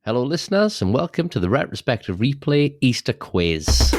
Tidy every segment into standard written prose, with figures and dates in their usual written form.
Hello, listeners, and welcome to the Retrospective Replay Easter quiz.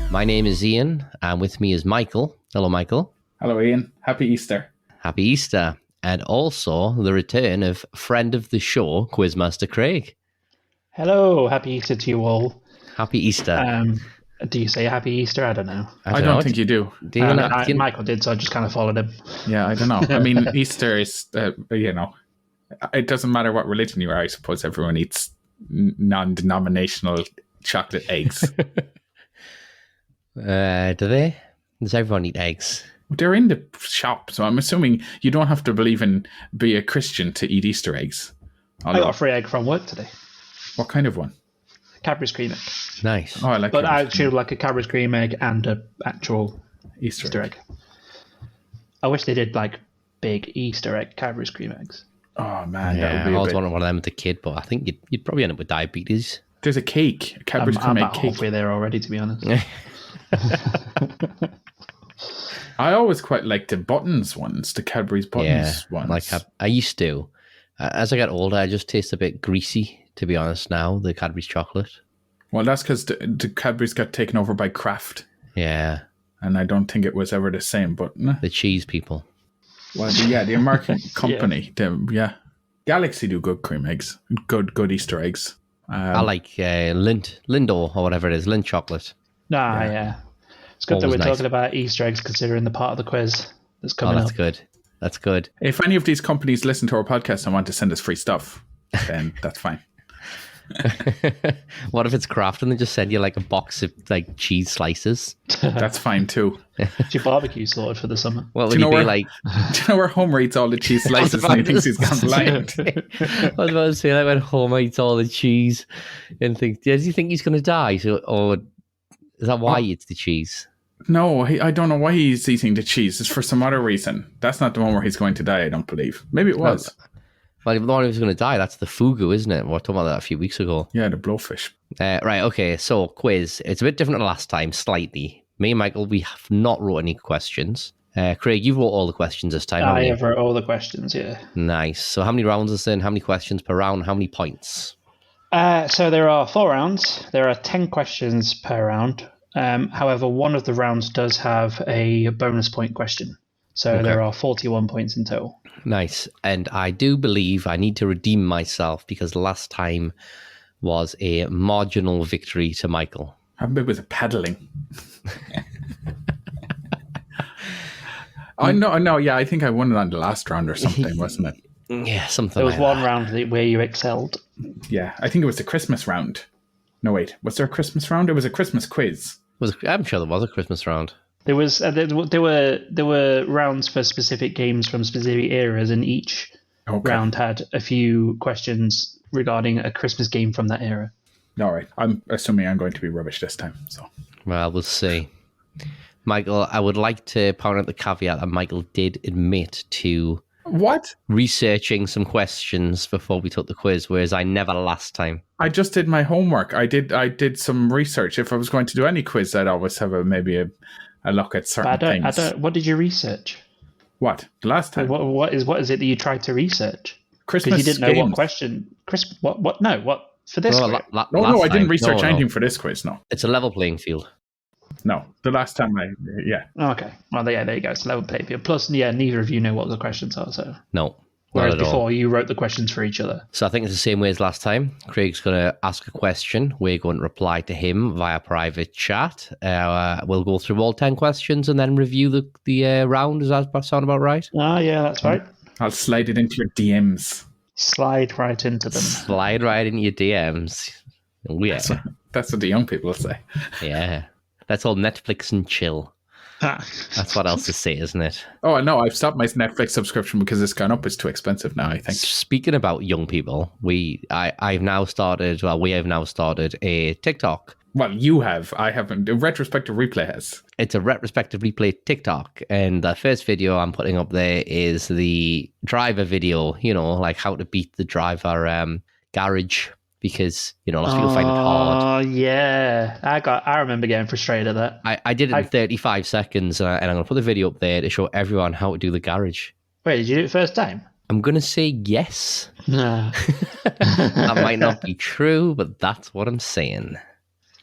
My name is Ian, and with me is Michael. Hello, Michael. Hello, Ian. Happy Easter. Happy Easter. And also the return of friend of the show, Quizmaster Craig. Hello, happy Easter to you all. Happy Easter. Do you say happy Easter? I don't know. I don't think you do. Michael did, so I just kind of followed him. Yeah, I don't know. I mean, Easter is, it doesn't matter what religion you are. I suppose everyone eats non-denominational chocolate eggs. Do they? Does everyone eat eggs? They're in the shop, so I'm assuming you don't have to be a Christian to eat Easter eggs. I got a free egg from work today. What kind of one? Cadbury's cream egg. Nice. Oh, I like. But actually, like a Cadbury's cream egg and an actual Easter egg. I wish they did like big Easter egg Cadbury's cream eggs. Oh man, Yeah, that would be I always wanted one of them as a kid, but I think you'd probably end up with diabetes. There's a cake, a Cadbury's cream egg I'm about cake. halfway there already, to be honest. I always quite liked the buttons ones, the Cadbury's buttons ones. Like I used to. As I get older, I just taste a bit greasy, to be honest, now, the Cadbury's chocolate. Well, that's because the Cadbury's got taken over by Kraft. Yeah. And I don't think it was ever the same, but... The cheese people. Well, the American company. Yeah. Galaxy do good cream eggs. Good Easter eggs. I like Lindo, or whatever it is, Lind chocolate. Yeah. It's good that we're talking about Easter eggs, considering the part of the quiz that's coming up. That's good. If any of these companies listen to our podcast and want to send us free stuff, then that's fine. What if it's Kraft and they just send you like a box of like cheese slices? That's fine too. It's your barbecue sorted for the summer. What would you be like? Do you know where Homer eats all the cheese slices and he thinks he's gone blind? I was about to say, like when Homer eats all the cheese and thinks, does he think he's going to die? Or is that why he eats the cheese? No, I don't know why he's eating the cheese. It's for some other reason. That's not the one where he's going to die, I don't believe. Maybe it was. Well, the one who's going to die, that's the fugu, isn't it? We were talking about that a few weeks ago. Yeah, the blowfish. Right, okay, so quiz. It's a bit different than last time, slightly. Me and Michael, we have not wrote any questions. Craig, you wrote all the questions this time. I have wrote all the questions, yeah. Nice. So how many rounds is in? How many questions per round? How many points? So there are 4 rounds. There are 10 questions per round. However, one of the rounds does have a bonus point question. So there are 41 points in total. Nice. And I do believe I need to redeem myself because last time was a marginal victory to Michael. How big was it paddling? No, yeah, I think I won it on the last round or something, wasn't it? Yeah, something There was like one that. round where you excelled. Yeah, I think it was the Christmas round. No, wait, was there a Christmas round? It was a Christmas quiz. I'm sure there was a Christmas round. There was there were rounds for specific games from specific eras, and each round had a few questions regarding a Christmas game from that era. All right, I'm assuming I'm going to be rubbish this time. So, well, we'll see. Michael, I would like to point out the caveat that Michael did admit to researching some questions before we took the quiz, whereas I never last time. I just did my homework. I did some research. If I was going to do any quiz, I'd always have maybe a look at certain things. What did you research? What? The last time? What is it that you tried to research? Christmas Because you didn't know games. what question. What? No, what for this quiz? No, I didn't research anything for this quiz, no. It's a level playing field. No, the last time Okay. Well, yeah, there you go. It's a level playing field. Plus, yeah, neither of you know what the questions are, so. No. Whereas before, you wrote the questions for each other. So I think it's the same way as last time. Craig's going to ask a question. We're going to reply to him via private chat. We'll go through all 10 questions and then review the round. Does that sound about right? Ah, yeah, that's right. I'll slide it into your DMs. Slide right into them. Slide right into your DMs. Yeah. That's what the young people say. Yeah. That's all Netflix and chill. That's what else to say, isn't it? Oh, no, I've stopped my Netflix subscription because it's gone up. It's too expensive now, I think. Speaking about young people, we have now started a TikTok Well, you have. I haven't. A Retrospective Replay has. It's a Retrospective Replay TikTok, and the first video I'm putting up there is the driver video, like how to beat the driver garage, because, lots of people find it hard. Oh, yeah. I remember getting frustrated at that. I did it in 35 seconds, and I'm going to put the video up there to show everyone how to do the garage. Wait, did you do it first time? I'm going to say yes. No. That might not be true, but that's what I'm saying.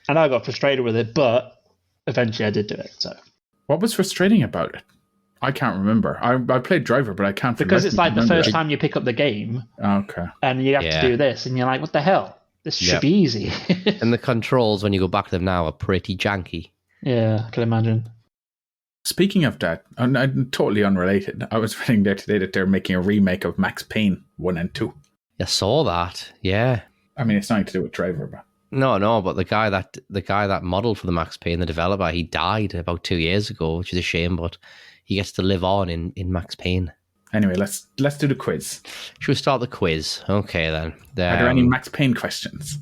And I got frustrated with it, but eventually I did do it. So, what was frustrating about it? I can't remember. I played Driver, but I can't. Because it's like the first time you pick up the game. Okay. And you have to do this, and you're like, "What the hell? This should be easy." And the controls, when you go back to them now, are pretty janky. Yeah, I can imagine. Speaking of that, I'm totally unrelated. I was reading there today that they're making a remake of Max Payne 1 and 2. I saw that. Yeah. I mean, it's nothing to do with Driver, but. No, but the guy that modeled for the Max Payne, the developer, he died about 2 years ago, which is a shame, but he gets to live on in Max Payne. Anyway, let's do the quiz. Should we start the quiz? Okay, then. Are there any Max Payne questions?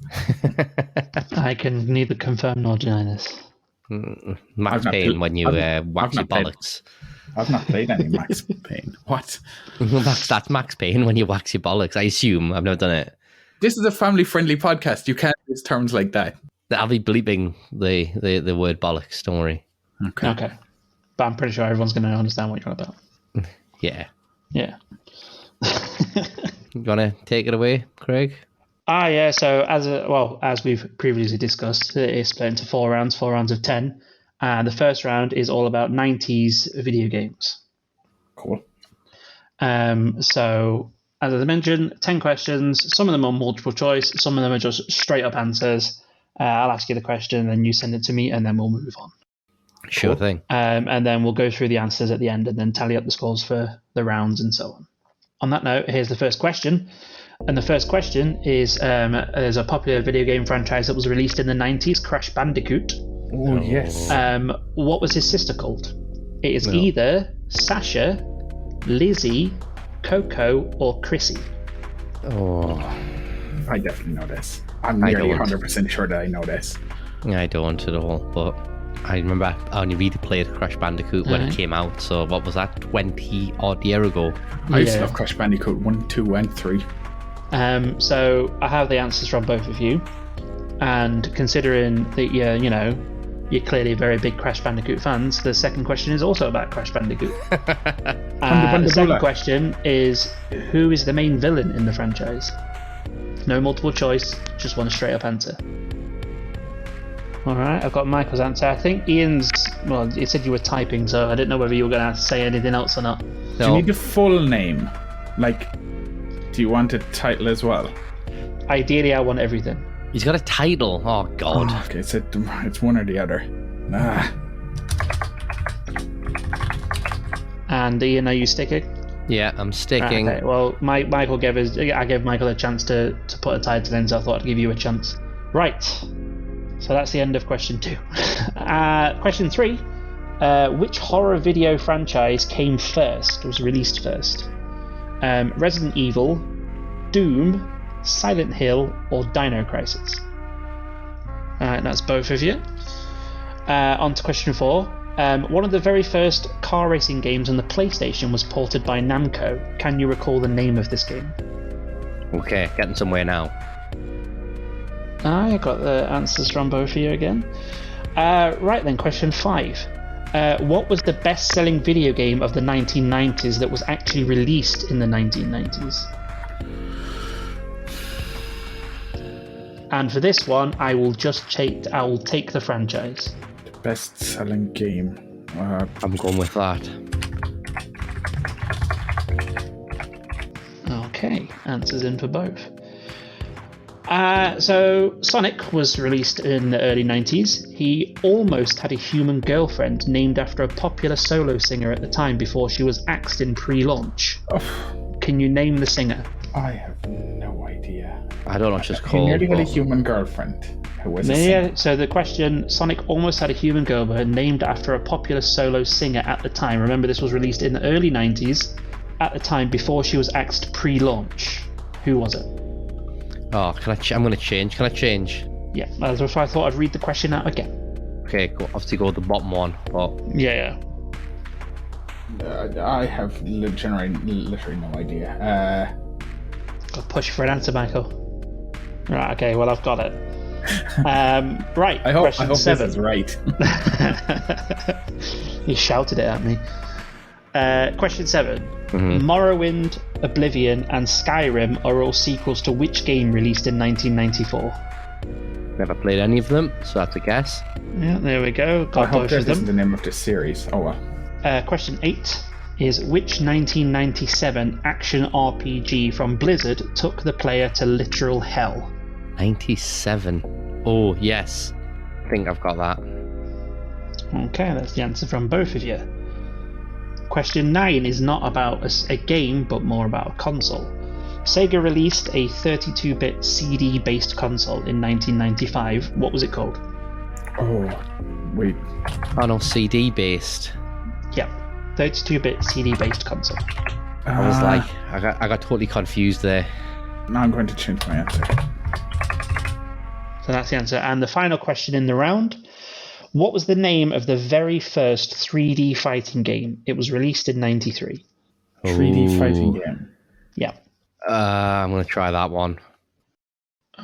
I can neither confirm nor deny this. Max Payne when you wax your bollocks. I've not played any Max Payne. What? That's Max Payne when you wax your bollocks. I assume. I've never done it. This is a family-friendly podcast. You can't use terms like that. I'll be bleeping the word bollocks. Don't worry. Okay. But I'm pretty sure everyone's going to understand what you're on about. Yeah. Yeah. You want to take it away, Craig? Yeah. So as we've previously discussed, it is split into 4 rounds of 10. And the first round is all about 90s video games. Cool. So, as I mentioned, 10 questions. Some of them are multiple choice. Some of them are just straight up answers. I'll ask you the question, then you send it to me, and then we'll move on. Sure thing. And then we'll go through the answers at the end and then tally up the scores for the rounds and so on. On that note, here's the first question. And the first question is, there's a popular video game franchise that was released in the 90s, Crash Bandicoot. Oh, yes. What was his sister called? It is either Sasha, Lizzie, Coco, or Chrissy. Oh. I definitely know this. I'm nearly 100% sure that I know this. I don't at all, but I remember I only really played Crash Bandicoot when it came out, so what was that, 20-odd year ago? I used to love Crash Bandicoot 1, 2, and 3. So I have the answers from both of you, and considering that you're clearly very big Crash Bandicoot fans, the second question is also about Crash Bandicoot. The second question is, who is the main villain in the franchise? No multiple choice, just one straight up answer. Alright, I've got Michael's answer. I think Ian's, it said you were typing, so I didn't know whether you were going to say anything else or not. No. Do you need the full name? Do you want a title as well? Ideally, I want everything. He's got a title. Oh, God. Oh, okay, it's one or the other. And Ian, are you sticking? Yeah, I'm sticking. Okay, well, Michael I gave Michael a chance to put a title in, so I thought I'd give you a chance. Right. So that's the end of question 2. Question 3. Which horror video franchise came first, was released first? Resident Evil, Doom, Silent Hill, or Dino Crisis? That's both of you. On to question 4. One of the very first car racing games on the PlayStation was ported by Namco. Can you recall the name of this game? Okay, getting somewhere now. I got the answers from both of you again. Right then, question 5. What was the best-selling video game of the 1990s that was actually released in the 1990s? And for this one, I will take the franchise. The best-selling game. I'm going with that. Okay, answers in for both. So Sonic was released in the early 90s. He almost had a human girlfriend named after a popular solo singer at the time before she was axed in pre-launch. Oh. Can you name the singer? I have no idea. I don't know what she's called. He nearly had a human girlfriend who was a singer. So the question, Sonic almost had a human girlfriend named after a popular solo singer at the time. Remember, this was released in the early 90s, at the time before she was axed pre-launch. Who was it? Oh, I'm going to change. Can I change? Yeah, that's why I thought I'd read the question out again. Okay, cool. Obviously go with the bottom one, but... Yeah. I have literally no idea. I'll push for an answer, Michael. Right, okay, well, I've got it. Right, I hope question 7. this is right. You shouted it at me. Question 7. Mhm. Morrowind, Oblivion, and Skyrim are all sequels to which game released in 1994? Never played any of them, so that's a guess. Yeah, there we go. I Got hope both this of them. isn't the name of the series. Oh well. Question 8 is which 1997 action RPG from Blizzard took the player to literal hell? 97. Oh, yes. I think I've got that. Okay, that's the answer from both of you. Question 9 is not about a game, but more about a console. Sega released a 32-bit CD-based console in 1995. What was it called? Oh, wait. Oh no, CD based. Yep, 32-bit CD-based console. I was like, I got totally confused there. Now I'm going to change my answer. So that's the answer. And the final question in the round. What was the name of the very first 3D fighting game? It was released in 93. 3D fighting game. Yeah. I'm going to try that one.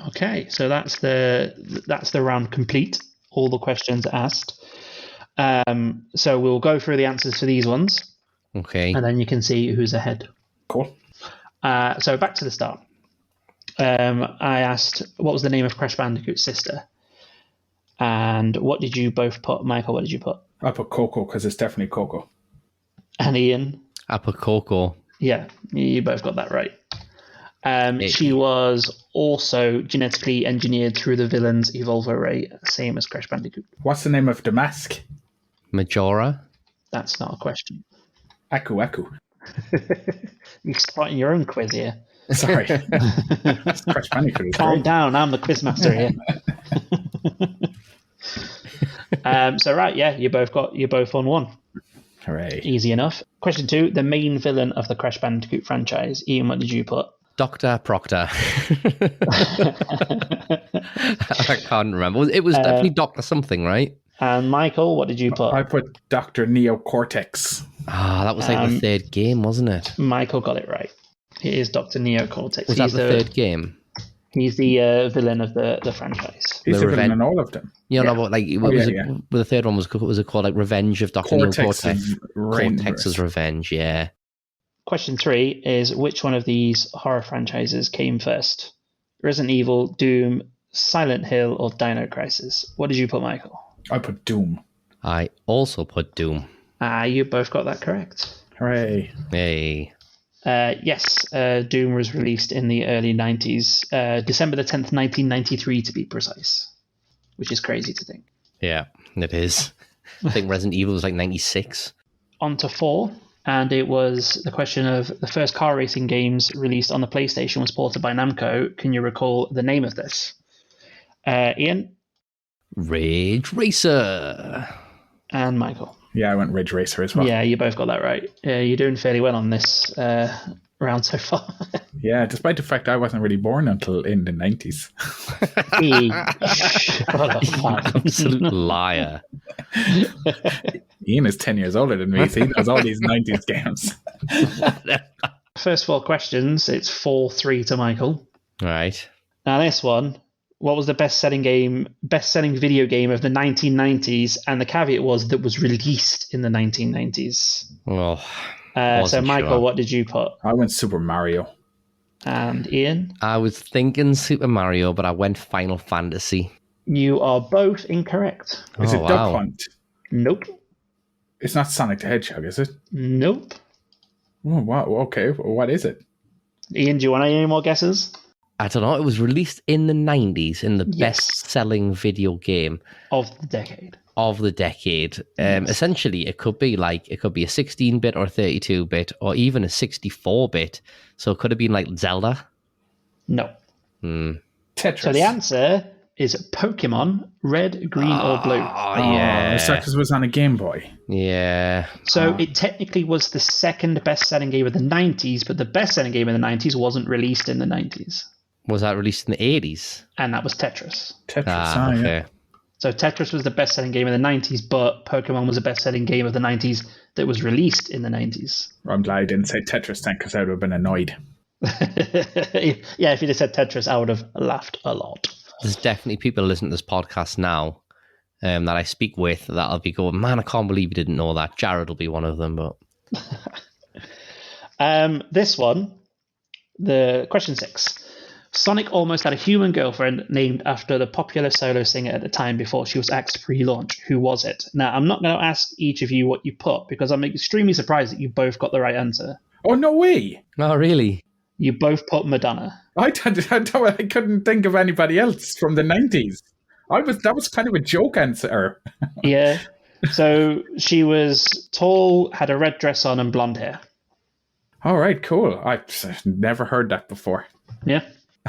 Okay, so that's the round complete. All the questions asked. So we'll go through the answers for these ones, Okay. and then you can see who's ahead. Cool. So back to the start. I asked, what was the name of Crash Bandicoot's sister? And what did you both put? Michael, what did you put? I put Coco because it's definitely Coco. And Ian? I put Coco. Yeah, you both got that right. She was also genetically engineered through the villain's evolve array, same as Crash Bandicoot. What's the name of the mask? Majora. That's not a question. Aku. You're starting your own quiz here. Sorry. Crash Bandicoot is Calm great. down, I'm the quizmaster here. So right, yeah, you're both on one. Hooray. Easy enough. Question 2, the main villain of the Crash Bandicoot franchise. Ian, what did you put? Dr. Proctor. I can't remember. It was definitely Dr. something, right? And Michael, what did you put? I put Dr. Neocortex. That was like the third game, wasn't it? Michael got it right. It is Dr. Neocortex. Was that the third game? He's the villain of the franchise. He's the villain in all of them. You know, Yeah. but like, the third one was it called like Revenge of Dr. Neocortex? Cortex's Revenge, yeah. Question 3 is which one of these horror franchises came first? Resident Evil, Doom, Silent Hill, or Dino Crisis? What did you put, Michael? I put Doom. I also put Doom. You both got that correct. Hooray. Hey. Yes, Doom was released in the early 90s, December the 10th, 1993 to be precise, which is crazy to think. Yeah, it is. I think Resident Evil was like 96. On to 4, and it was the question of the first car racing games released on the PlayStation was ported by Namco. Can you recall the name of this? Ian? Ridge Racer. And Michael? Yeah, I went Ridge Racer as well. Yeah, you both got that right. You're doing fairly well on this round so far. Yeah, despite the fact I wasn't really born until in the 90s. Absolute liar. Ian is 10 years older than me, so he knows all these 90s games. First 4 questions, it's 4-3 to Michael. Right. Now this one, what was the best-selling video game of the 1990s? And the caveat was that was released in the 1990s. Well, so Michael, sure. What did you put? I went Super Mario. And Ian? I was thinking Super Mario, but I went Final Fantasy. You are both incorrect. Is it wow. Duck Hunt? Nope. It's not Sonic the Hedgehog, is it? Nope. Oh, wow. Okay, what is it? Ian, do you want any more guesses? I don't know. It was released in the 90s in the Yes. best-selling video game Of the decade. of the decade. Yes. Essentially, it could be a 16-bit or 32-bit or even a 64-bit. So it could have been like Zelda. No. Tetris. So the answer is Pokemon, red, green, or blue. Oh, yeah. It's because it was on a Game Boy. Yeah. So it technically was the second best-selling game of the 90s, but the best-selling game in the 90s wasn't released in the 90s. Was that released in the 80s? And that was Tetris. Tetris, okay. yeah. So Tetris was the best-selling game in the 90s, but Pokemon was the best-selling game of the 90s that was released in the 90s. I'm glad I didn't say Tetris then, because I would have been annoyed. Yeah, if you'd have said Tetris, I would have laughed a lot. There's definitely people listening to this podcast now that I speak with that'll be going, man, I can't believe you didn't know that. Jared will be one of them, but... This one, the question 6. Sonic almost had a human girlfriend named after the popular solo singer at the time before she was axed pre-launch. Who was it? Now, I'm not going to ask each of you what you put because I'm extremely surprised that you both got the right answer. Oh, no way. No, really? You both put Madonna. I couldn't think of anybody else from the 90s. That was kind of a joke answer. Yeah. So she was tall, had a red dress on and blonde hair. All right, cool. I've never heard that before. Yeah.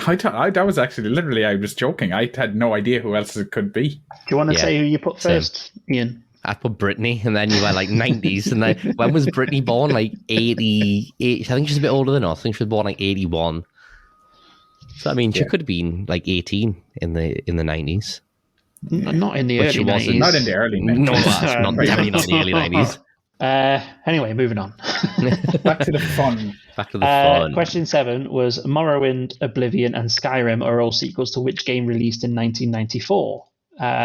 That was actually literally, I was joking. I had no idea who else it could be. Do you want to say who you put first, Ian? I put Britney, and then you went like 90s. And then when was Britney born? Like 88. I think she's a bit older than us. I think she was born like 81. So I mean, she could have been like 18 in the 90s. Not in the early 90s. Not in the early 90s. No, that's definitely not the early 90s. Anyway, moving on. Back to the fun. Back to the fun. Question 7 was Morrowind, Oblivion, and Skyrim are all sequels to which game released in 1994?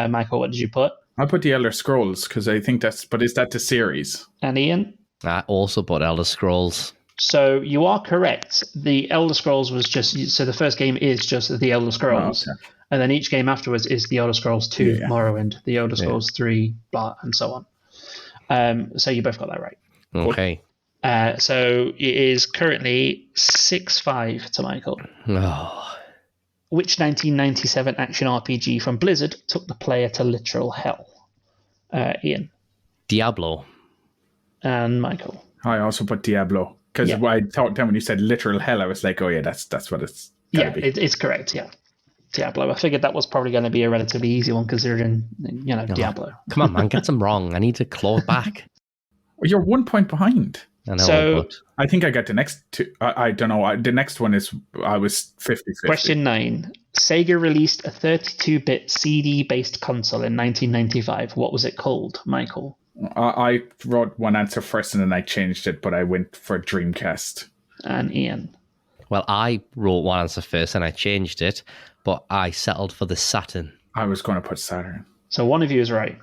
Michael, what did you put? I put the Elder Scrolls because I think but is that the series? And Ian? I also put Elder Scrolls. So you are correct. The Elder Scrolls was so the first game is just the Elder Scrolls. Oh, okay. And then each game afterwards is the Elder Scrolls 2, Morrowind, the Elder Scrolls 3, blah, and so on. So you both got that right. Okay. So it is currently 6-5 to Michael. Oh. Which 1997 action RPG from Blizzard took the player to literal hell? Ian. Diablo. And Michael. I also put Diablo because I thought then when you said literal hell, I was like, oh yeah, that's what it's gotta be. It's correct. Yeah, Diablo. I figured that was probably going to be a relatively easy one considering Diablo. Come on, man, get some wrong. I need to claw it back. You're 1 point behind. I know, but I think I got the next two. I don't know. The next one is I was 50-50. Question 9. Sega released a 32-bit CD-based console in 1995. What was it called, Michael? I wrote one answer first and then I changed it, but I went for Dreamcast. And Ian? Well, I wrote one answer first and I changed it, but I settled for the Saturn. I was going to put Saturn. So one of you is right,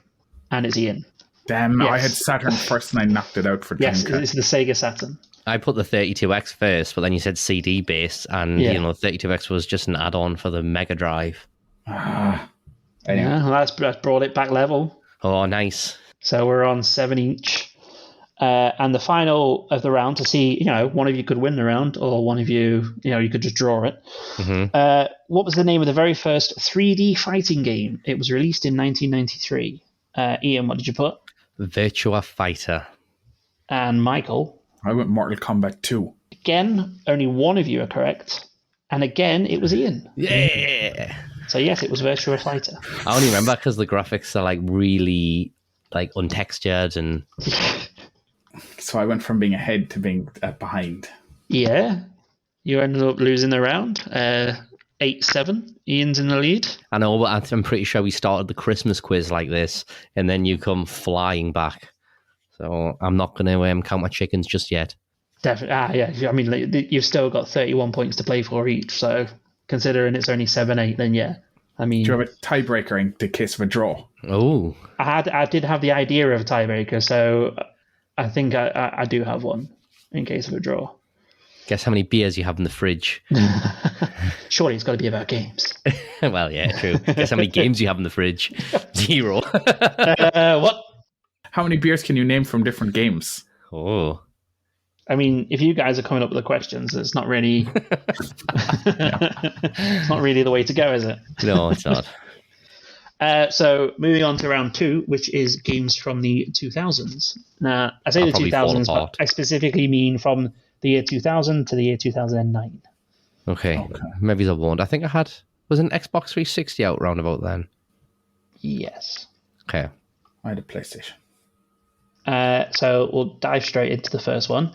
and it's Ian. Damn, yes. I had Saturn first and I knocked it out for Dreamcast. Yes, it's the Sega Saturn. I put the 32X first, but then you said CD based, and 32X was just an add-on for the Mega Drive. Anyway. Yeah, well, that's brought it back level. Oh, nice. So we're on 7 each. And the final of the round to see, one of you could win the round or one of you, you could just draw it. Mm-hmm. What was the name of the very first 3D fighting game? It was released in 1993. Ian, what did you put? Virtua Fighter. And Michael? I went Mortal Kombat 2. Again, only one of you are correct. And again, it was Ian. Yeah. So yes, it was Virtua Fighter. I only remember because the graphics are like really like untextured and... So I went from being ahead to being behind. Yeah. You ended up losing the round. 8-7. Ian's in the lead. I know, but I'm pretty sure we started the Christmas quiz like this, and then you come flying back. So I'm not going to count my chickens just yet. Definitely. Yeah. I mean, you've still got 31 points to play for each. So considering it's only 7-8, then yeah. I mean, do you have a tiebreaker in the case of a draw? Oh, I did have the idea of a tiebreaker, so I think I do have one in case of a draw. Guess how many beers you have in the fridge? Surely it's got to be about games. Well, yeah, true. Guess how many games you have in the fridge? 0. What? How many beers can you name from different games? Oh. I mean, if you guys are coming up with the questions, it's not really it's not really the way to go, is it? No, it's not. So moving on to round 2, which is games from the 2000s. Now, I say the 2000s, but I specifically mean from the year 2000 to the year 2009. Okay. Maybe I won't. I think was an Xbox 360 out round about then? Yes. Okay. I had a PlayStation. So we'll dive straight into the first one.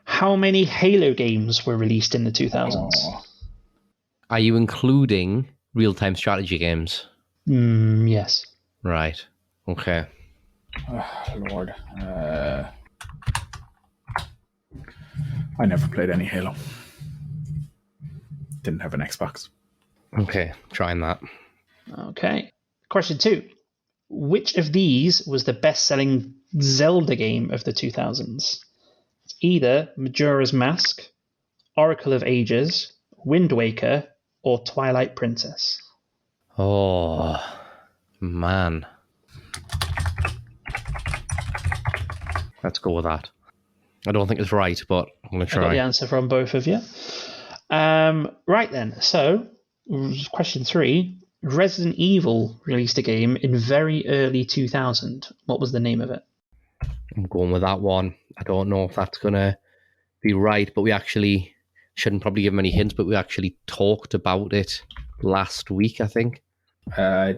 How many Halo games were released in the 2000s? Are you including real-time strategy games? Yes. Right. Okay. Oh, Lord. I never played any Halo. Didn't have an Xbox. Okay, trying that. Okay. Question 2. Which of these was the best-selling Zelda game of the 2000s? It's either Majora's Mask, Oracle of Ages, Wind Waker, or Twilight Princess. Oh, man. Let's go with that. I don't think it's right, but I'm going to try. I got the answer from both of you. Right then, so question 3. Resident Evil released a game in very early 2000. What was the name of it? I'm going with that one. I don't know if that's going to be right, but we actually shouldn't probably give them any hints, but we actually talked about it last week, I think.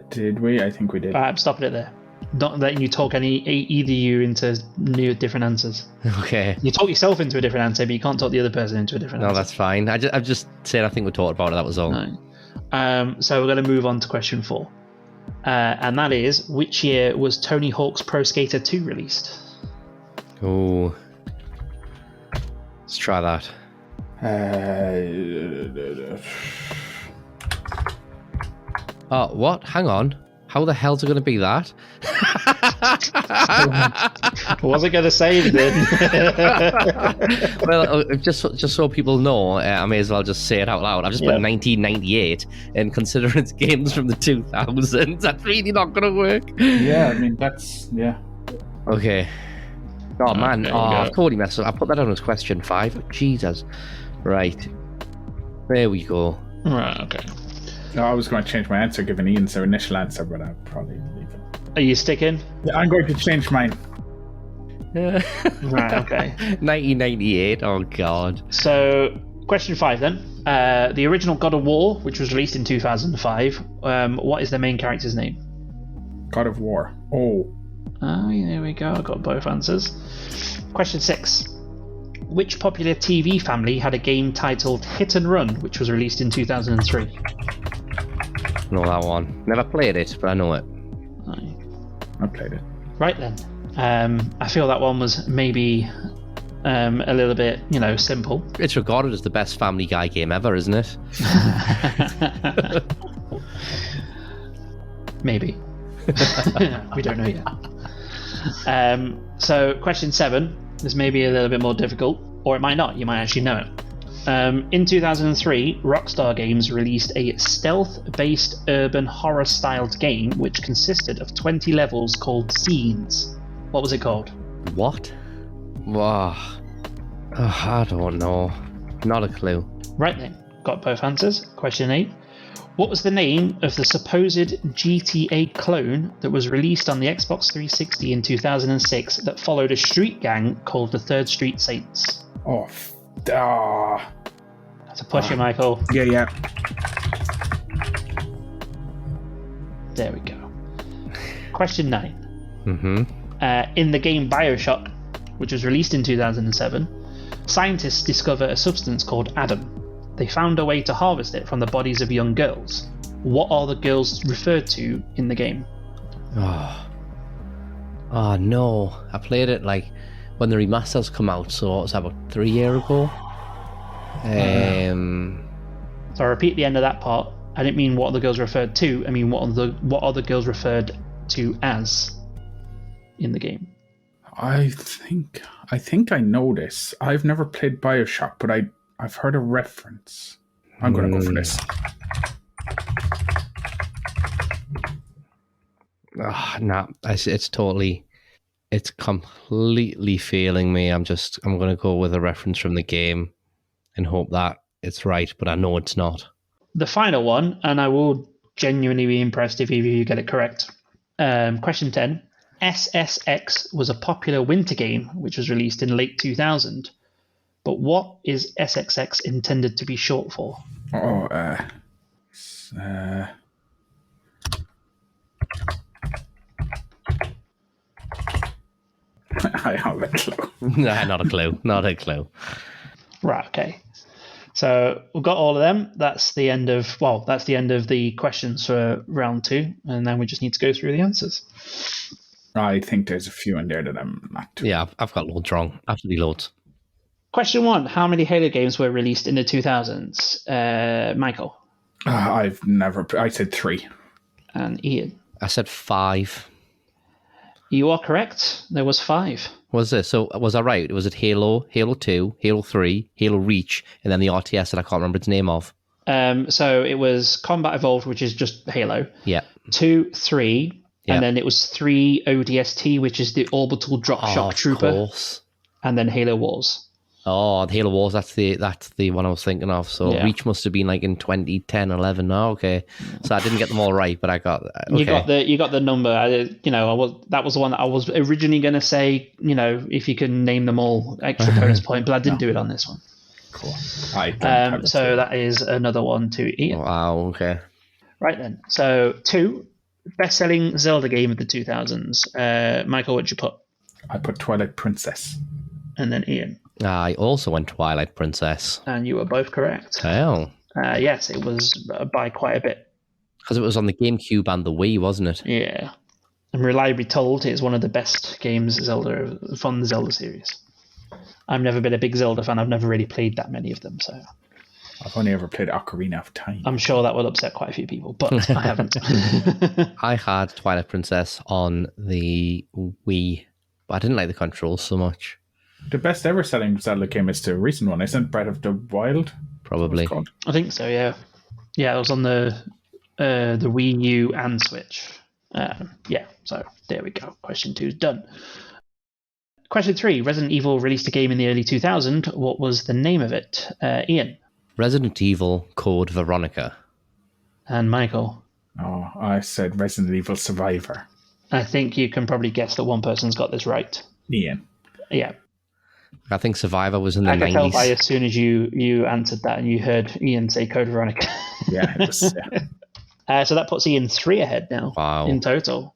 Did we? I think we did. I'm stopping it there. Not letting you talk either you into new different answers. Okay. You talk yourself into a different answer, but you can't talk the other person into a different answer. No, that's fine. I've just said I think we talked about it, that was all. No. So we're going to move on to question 4. And that is, which year was Tony Hawk's Pro Skater 2 released? Oh. Let's try that. Oh, what? Hang on. How the hell's it going to be that? I wasn't going to say anything. Well, just so people know, I may as well just say it out loud. I've just put 1998, and considering it's games from the 2000s, that's really not going to work. Yeah, I mean, that's... Yeah. Okay. Oh, man. Okay, I totally messed up. I put that on as question 5. Jesus. Right. There we go. Right, okay. No, I was going to change my answer given Ian's initial answer, but I'll probably leave it. Are you sticking? Yeah, I'm going to change mine. Right, okay. 1998. Oh, God. So, question 5 then. The original God of War, which was released in 2005, what is the main character's name? God of War. Oh, yeah, there we go. I got both answers. Question 6. Which popular TV family had a game titled Hit and Run, which was released in 2003? Know that one. Never played it, but I know it. Aye. I played it. Right then. I feel that one was maybe a little bit, simple. It's regarded as the best Family Guy game ever, isn't it? Maybe. We don't know yet. So, question 7. This may be a little bit more difficult, or it might not. You might actually know it. In 2003, Rockstar Games released a stealth-based urban horror-styled game which consisted of 20 levels called Scenes. What was it called? What? Wow. Oh, I don't know. Not a clue. Right then, got both answers. Question 8. What was the name of the supposed GTA clone that was released on the Xbox 360 in 2006 that followed a street gang called the Third Street Saints? Oh, That's a push, Michael. Yeah. There we go. Question 9. Mm-hmm. In the game Bioshock, which was released in 2007, scientists discover a substance called Adam. They found a way to harvest it from the bodies of young girls. What are the girls referred to in the game? Oh no. I played it when the remasters come out, so what was that, about 3 years ago? So I repeat the end of that part. I didn't mean what are the girls referred to. I mean what are the girls referred to as in the game? I think I know this. I've never played Bioshock, but I've heard a reference. I'm going to go for this. Nah, it's completely failing me. I'm going to go with a reference from the game and hope that it's right, but I know it's not. The final one, and I will genuinely be impressed if either of you get it correct. Question 10. SSX was a popular winter game which was released in late 2000. But what is SXX intended to be short for? I have a clue. Nah, not a clue. Not a clue. Right, okay. So we've got all of them. That's the end of the questions for round 2, and then we just need to go through the answers. I think there's a few in there that I'm not too. Yeah, I've got loads wrong. Absolutely loads. Question 1: how many Halo games were released in the 2000s? Michael. I said 3. And Ian. I said 5. You are correct. There was 5. Was it? So was I right? Was it Halo, Halo 2, Halo 3, Halo Reach, and then the RTS that I can't remember its name of? So it was Combat Evolved, which is just Halo. Yeah. 2, 3, Yeah. and then it was 3 ODST, which is the Orbital Drop Shock Trooper. Of course. And then Halo Wars. Oh, the Halo Wars, that's the one I was thinking of. So Yeah. Reach must have been like in 2010, 11. Oh, okay. So I didn't get them all right, but I got okay. You got the number. That was the one that I was originally going to say, if you can name them all, extra bonus point, but I didn't do it on this one. Cool. So that is another one to Ian. Wow, okay. Right then. So 2, best-selling Zelda game of the 2000s. Michael, what'd you put? I put Twilight Princess. And then Ian. I also went Twilight Princess. And you were both correct. Oh. Yes, it was by quite a bit. Because it was on the GameCube and the Wii, wasn't it? Yeah. I'm reliably told it's one of the best games from the Zelda series. I've never been a big Zelda fan. I've never really played that many of them, so I've only ever played Ocarina of Time. I'm sure that will upset quite a few people, but I haven't. I had Twilight Princess on the Wii, but I didn't like the controls so much. The best ever selling Zelda game is the recent one, isn't it? Breath of the Wild? Probably. I think so, yeah. Yeah, it was on the Wii U and Switch. So there we go. Question 2 is done. Question 3. Resident Evil released a game in the early 2000s. What was the name of it? Ian. Resident Evil Code Veronica. And Michael. Oh, I said Resident Evil Survivor. I think you can probably guess that one person's got this right. Ian. Yeah. I think Survivor was in the 90s. I could tell by as soon as you answered that and you heard Ian say Code Veronica. Yeah, it was. Yeah. So that puts Ian 3 ahead now. Wow. In total.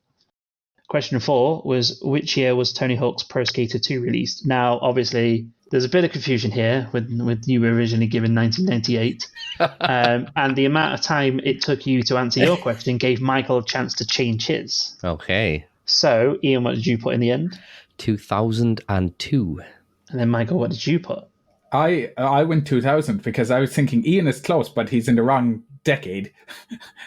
Question 4 was, which year was Tony Hawk's Pro Skater 2 released? Now, obviously, there's a bit of confusion here with you originally given 1998. And the amount of time it took you to answer your question gave Michael a chance to change his. Okay. So, Ian, what did you put in the end? 2002. And then, Michael, what did you put? I went 2000 because I was thinking Ian is close, but he's in the wrong decade.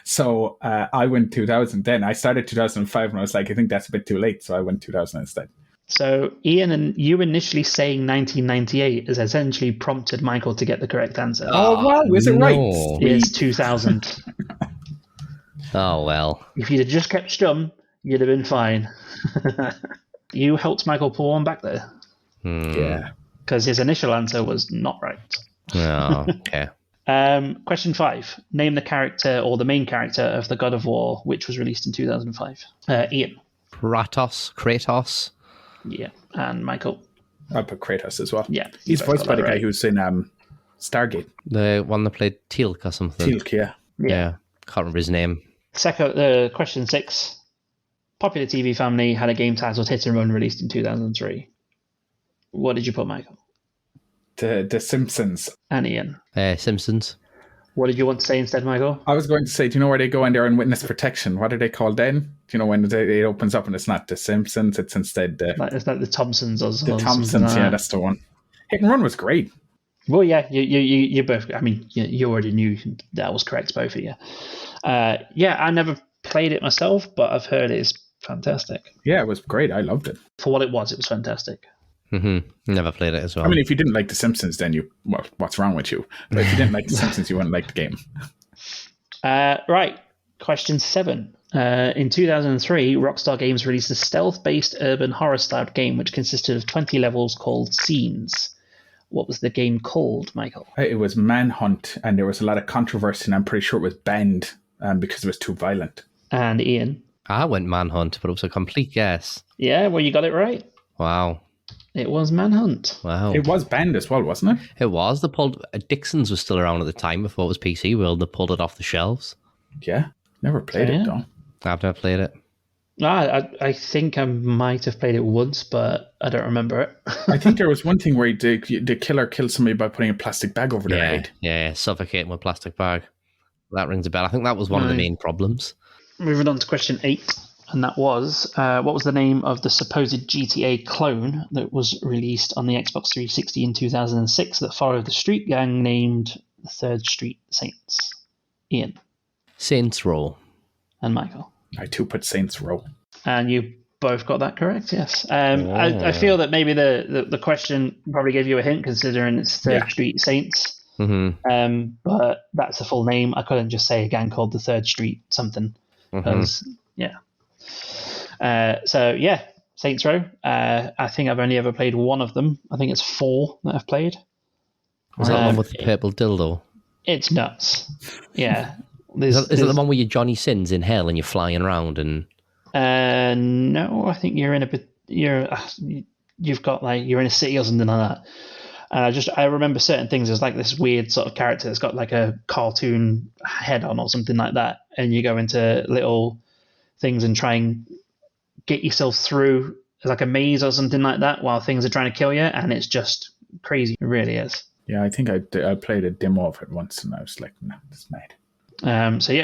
So I went 2000 then. I started 2005 and I was like, I think that's a bit too late. So I went 2000 instead. So Ian, and you initially saying 1998 has essentially prompted Michael to get the correct answer. Oh, wow. Is it right? It's 2000. Oh, well. If you'd have just kept stum, you'd have been fine. You helped Michael pull one back there. Yeah. Because his initial answer was not right. Oh, okay. Question 5. Name the character or the main character of the God of War, which was released in 2005. Ian. Kratos. Yeah. And Michael. I put Kratos as well. Yeah. He's voiced by the guy who's in Stargate. The one that played Teal'c or something. Teal'c, yeah. Yeah. Can't remember his name. Question 6. Popular TV family had a game titled Hit and Run released in 2003. What did you put, Michael? The Simpsons. And Ian. Simpsons. What did you want to say instead, Michael? I was going to say, do you know where they go in there in witness protection? What are they called then? Do you know when it opens up and it's not the Simpsons, it's instead it's like the Thompsons or something. The Thompsons, yeah, that's the one. Hit and Run was great. Well, yeah, you both. I mean, you already knew that was correct, both of you. Yeah, I never played it myself, but I've heard it's fantastic. Yeah, it was great. I loved it. For what it was fantastic. Mm-hmm. Never played it as well. I mean, if you didn't like The Simpsons, then what's wrong with you? But if you didn't like The Simpsons, you wouldn't like the game. Right. Question 7. In 2003, Rockstar Games released a stealth-based urban horror-style game which consisted of 20 levels called Scenes. What was the game called, Michael? It was Manhunt, and there was a lot of controversy, and I'm pretty sure it was banned because it was too violent. And Ian? I went Manhunt, but it was a complete guess. Yeah, well, you got it right. Wow. It was Manhunt. Wow. It was banned as well, wasn't it? It was. They pulled Dixon's was still around at the time before it was PC World. They pulled it off the shelves. Yeah. Never played it, though. I've never played it. I think I might have played it once, but I don't remember it. I think there was one thing where the killer killed somebody by putting a plastic bag over their head. Yeah, suffocating with a plastic bag. That rings a bell. I think that was one of the main problems. Moving on to question 8, and that was, what was the name of the supposed GTA clone that was released on the Xbox 360 in 2006 that followed the street gang named the Third Street Saints? Ian. Saints Row. And Michael. I too put Saints Row. And you both got that correct, yes. I feel that maybe the question probably gave you a hint considering it's Third Street Saints. Mm-hmm. But that's a full name. I couldn't just say a gang called the Third Street something. Because, Saints Row. I think I've only ever played one of them. I think it's 4 that I've played. Was that the one with the purple dildo? It's nuts. Yeah. Is it the one where you're Johnny Sins in hell and you're flying around and? No, I think you're in you've got like you're in a city or something like that. And I remember certain things. There's like this weird sort of character that's got like a cartoon head on or something like that, and you go into little things and try and get yourself through like a maze or something like that while things are trying to kill you, and it's just crazy. It really is. Yeah, I think I played a demo of it once, and I was like, no, it's mad.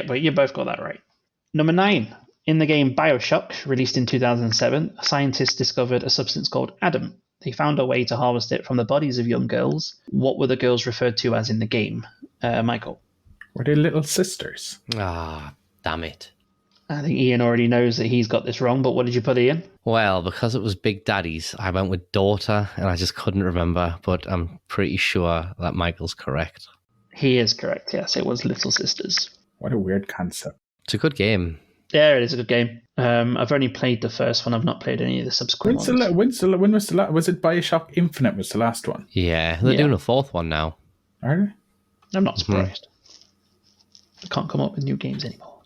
But you both got that right. Number 9. In the game Bioshock, released in 2007, scientists discovered a substance called Adam. They found a way to harvest it from the bodies of young girls. What were the girls referred to as in the game? Michael? Were they little sisters? Ah, damn it. I think Ian already knows that he's got this wrong, but what did you put, Ian? Well, because it was Big Daddy's, I went with daughter, and I just couldn't remember, but I'm pretty sure that Michael's correct. He is correct, yes. It was Little Sisters. What a weird concept. It's a good game. Yeah, it is a good game. I've only played the first one. I've not played any of the subsequent ones. When was the last? Was it Bioshock Infinite was the last one? Yeah, they're doing a 4th one now. Are they? I'm not surprised. I can't come up with new games anymore.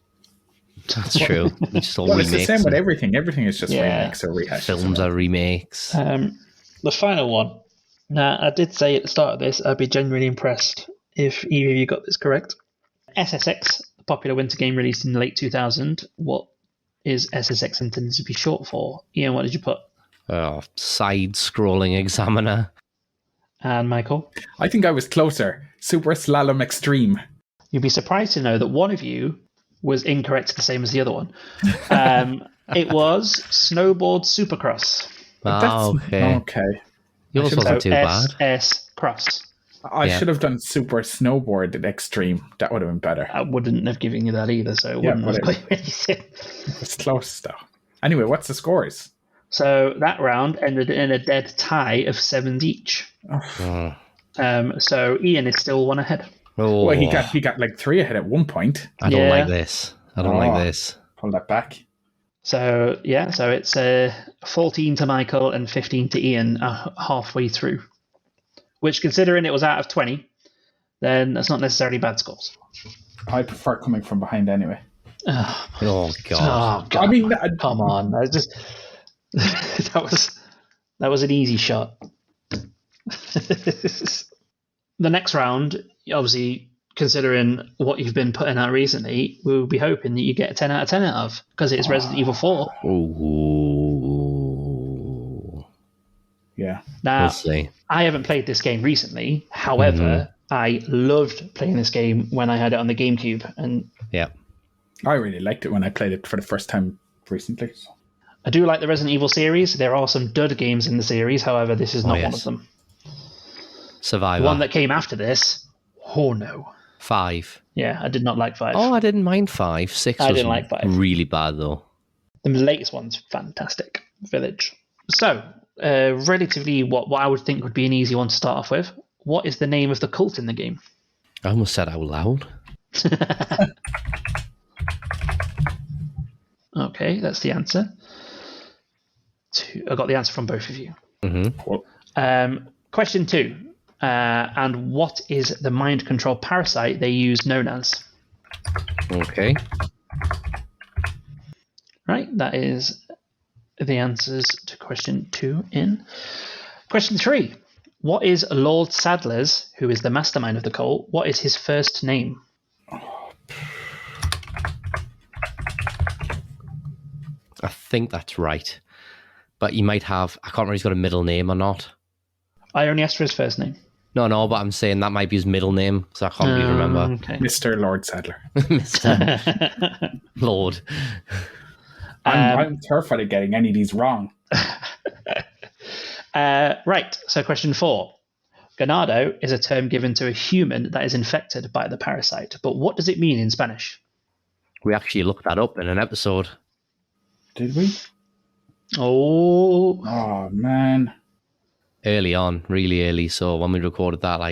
That's true. It's just all remakes. It's the same with everything. Everything is just remakes or rehashes. Films are remakes. The final one. Now, I did say at the start of this, I'd be genuinely impressed if either of you got this correct. SSX, a popular winter game released in the late 2000. What is SSX intended to be short for? Ian, what did you put? Side-scrolling examiner. And Michael? I think I was closer. Super Slalom Extreme. You'd be surprised to know that one of you was incorrect, the same as the other one. It was Snowboard Supercross. Okay. Yours wasn't too bad. SS Cross. I should have done Super Snowboard Extreme. That would have been better. I wouldn't have given you that either, so it wouldn't have got you anything. It's close, though. Anyway, what's the scores? So that round ended in a dead tie of 7 each. Oh. So Ian is still 1 ahead. Oh. Well, he got like 3 ahead at one point. I don't like this. I don't like this. Pull that back. So it's 14 to Michael and 15 to Ian halfway through. Which, considering it was out of 20, then that's not necessarily bad scores. I prefer coming from behind anyway. Oh God! Oh God! I mean, come on! I just that was an easy shot. The next round, obviously, considering what you've been putting out recently, we will be hoping that you get a 10 out of 10 out of, because it's Resident Evil 4. Ooh. Yeah. Now, we'll see. I haven't played this game recently. However, I loved playing this game when I had it on the GameCube. And yeah, I really liked it when I played it for the first time recently. So. I do like the Resident Evil series. There are some dud games in the series. However, this is not one of them. Survivor. The one that came after this, oh no. 5. Yeah, I did not like 5. Oh, I didn't mind 5. 6 I was didn't like 5. Really bad, though. The latest one's fantastic. Village. So, relatively what I would think would be an easy one to start off with. What is the name of the cult in the game? I almost said out loud. Okay, that's the answer. I got the answer from both of you. Mm-hmm. Question 2. And what is the mind control parasite they use known as? Okay. Right, that is the answers to question 2 in. Question 3. What is Lord Sadler's, who is the mastermind of the cult, what is his first name? I think that's right. But he might have, I can't remember if he's got a middle name or not. I only asked for his first name. No, but I'm saying that might be his middle name, so I can't really remember. Okay. Mr. Lord Sadler. Mr. Lord. I'm terrified of getting any of these wrong. Right, so question 4. Ganado is a term given to a human that is infected by the parasite, but what does it mean in Spanish? We actually looked that up in an episode. Did we? Oh, man. Early on, really early. So when we recorded that,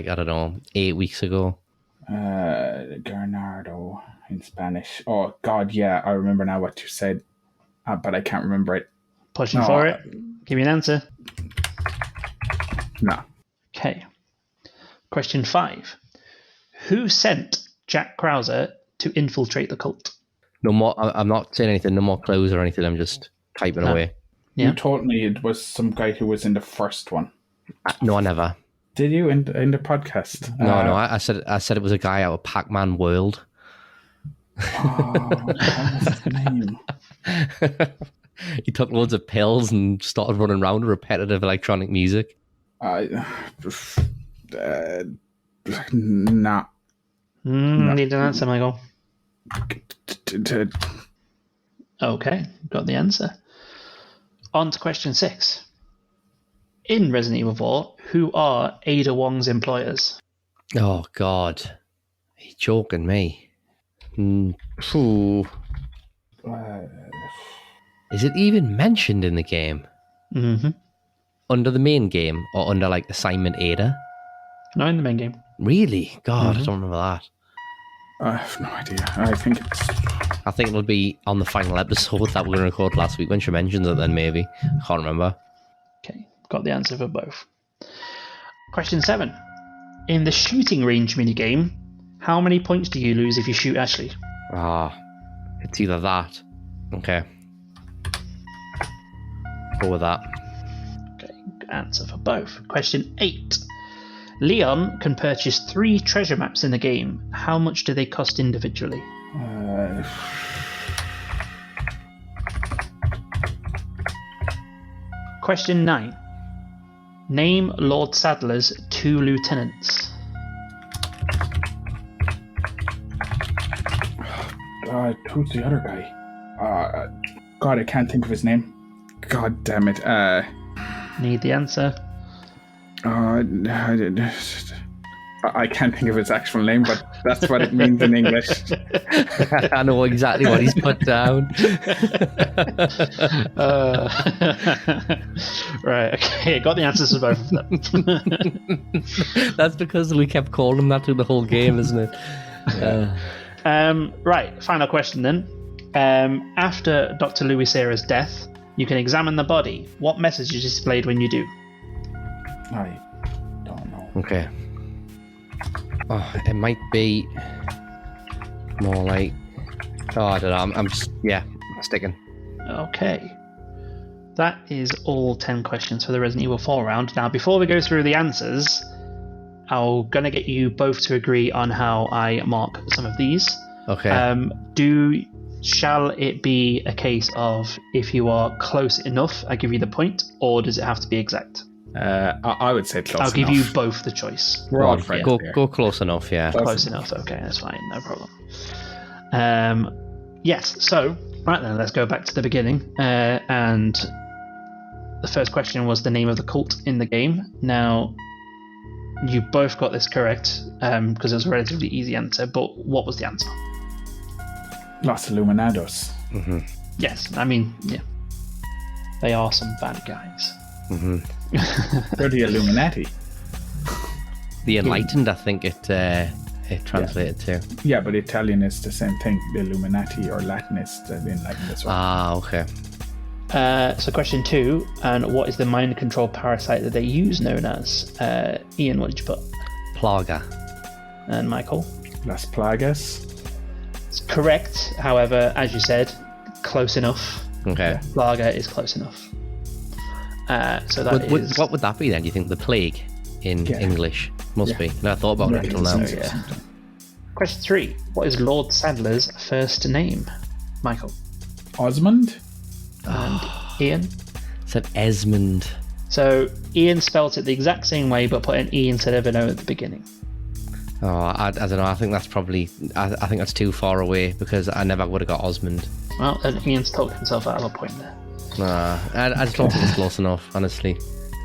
8 weeks ago. Ganado in Spanish. Oh, God, yeah. I remember now what you said, but I can't remember it. Pushing for it. Give me an answer. No. Okay. Question 5. Who sent Jack Krauser to infiltrate the cult? No more. I'm not saying anything. No more clues or anything. I'm just typing away. Yeah. You told me it was some guy who was in the first one. No, I never. Did you in the podcast? No. I said it was a guy out of Pac-Man World. What was his name? He took loads of pills and started running around with repetitive electronic music. Nah. Need an answer, Michael. Okay, got the answer. On to question 6. In Resident Evil 4, who are Ada Wong's employers? Oh, God. Are you joking me? Is it even mentioned in the game? Mm-hmm. Under the main game or under assignment Ada? No, in the main game. Really? God, I don't remember that. I have no idea. I think it'll be on the final episode that we're going to record last week when she mentions it then maybe. I can't remember. Okay, got the answer for both. Question 7. In the shooting range minigame, how many points do you lose if you shoot Ashley? It's either that. Okay. Go with that. Okay, answer for both. Question 8. Leon can purchase 3 treasure maps in the game. How much do they cost individually? Question 9. Name Lord Sadler's 2 lieutenants. Who's the other guy? God, I can't think of his name. God damn it. Need the answer? I can't think of his actual name, but that's what it means in English. I know exactly what he's put down. Right, okay, got the answers to both of them. That's because we kept calling him that through the whole game, isn't it? Right, final question then. After Dr. Louis Serra's death, you can examine the body. What message is displayed when you do? I don't know. Okay. It might be more like... I don't know. I'm just... Yeah, sticking. Okay. That is all 10 questions for the Resident Evil 4 round. Now, before we go through the answers, I'm going to get you both to agree on how I mark some of these. Okay. Shall it be a case of if you are close enough, I give you the point, or does it have to be exact? I would say close enough. I'll give you both the choice. We're all friends here. Go close enough, yeah. Close enough, okay, that's fine, no problem. Yes, so, right then, let's go back to the beginning. And the first question was the name of the cult in the game. Now, you both got this correct, because it was a relatively easy answer, but what was the answer? Los Illuminados. Mm-hmm. Yes, I mean, yeah. They are some bad guys. Mm-hmm. They're the Illuminati. The Enlightened, I think it translated to. Yeah, but Italian is the same thing. The Illuminati, or Latin is the Enlightened as well. Okay. So question 2, and what is the mind control parasite that they use known as? Ian, what did you put? Plaga. And Michael? Las Plagas. It's correct, however, as you said, close enough. Okay. Plaga is close enough. So that is... What would that be then? Do you think the plague in English? Must be. No, I thought about it until now. So, yeah. Question 3. What is Lord Sadler's first name? Michael? Osmond? And Ian? Said Esmond. So Ian spelt it the exact same way, but put an E instead of an O at the beginning. Oh, I don't know. I think that's probably... I think that's too far away because I never would have got Osmond. Well, and Ian's talked himself out of a point there. Nah, I just don't think it's close enough, honestly.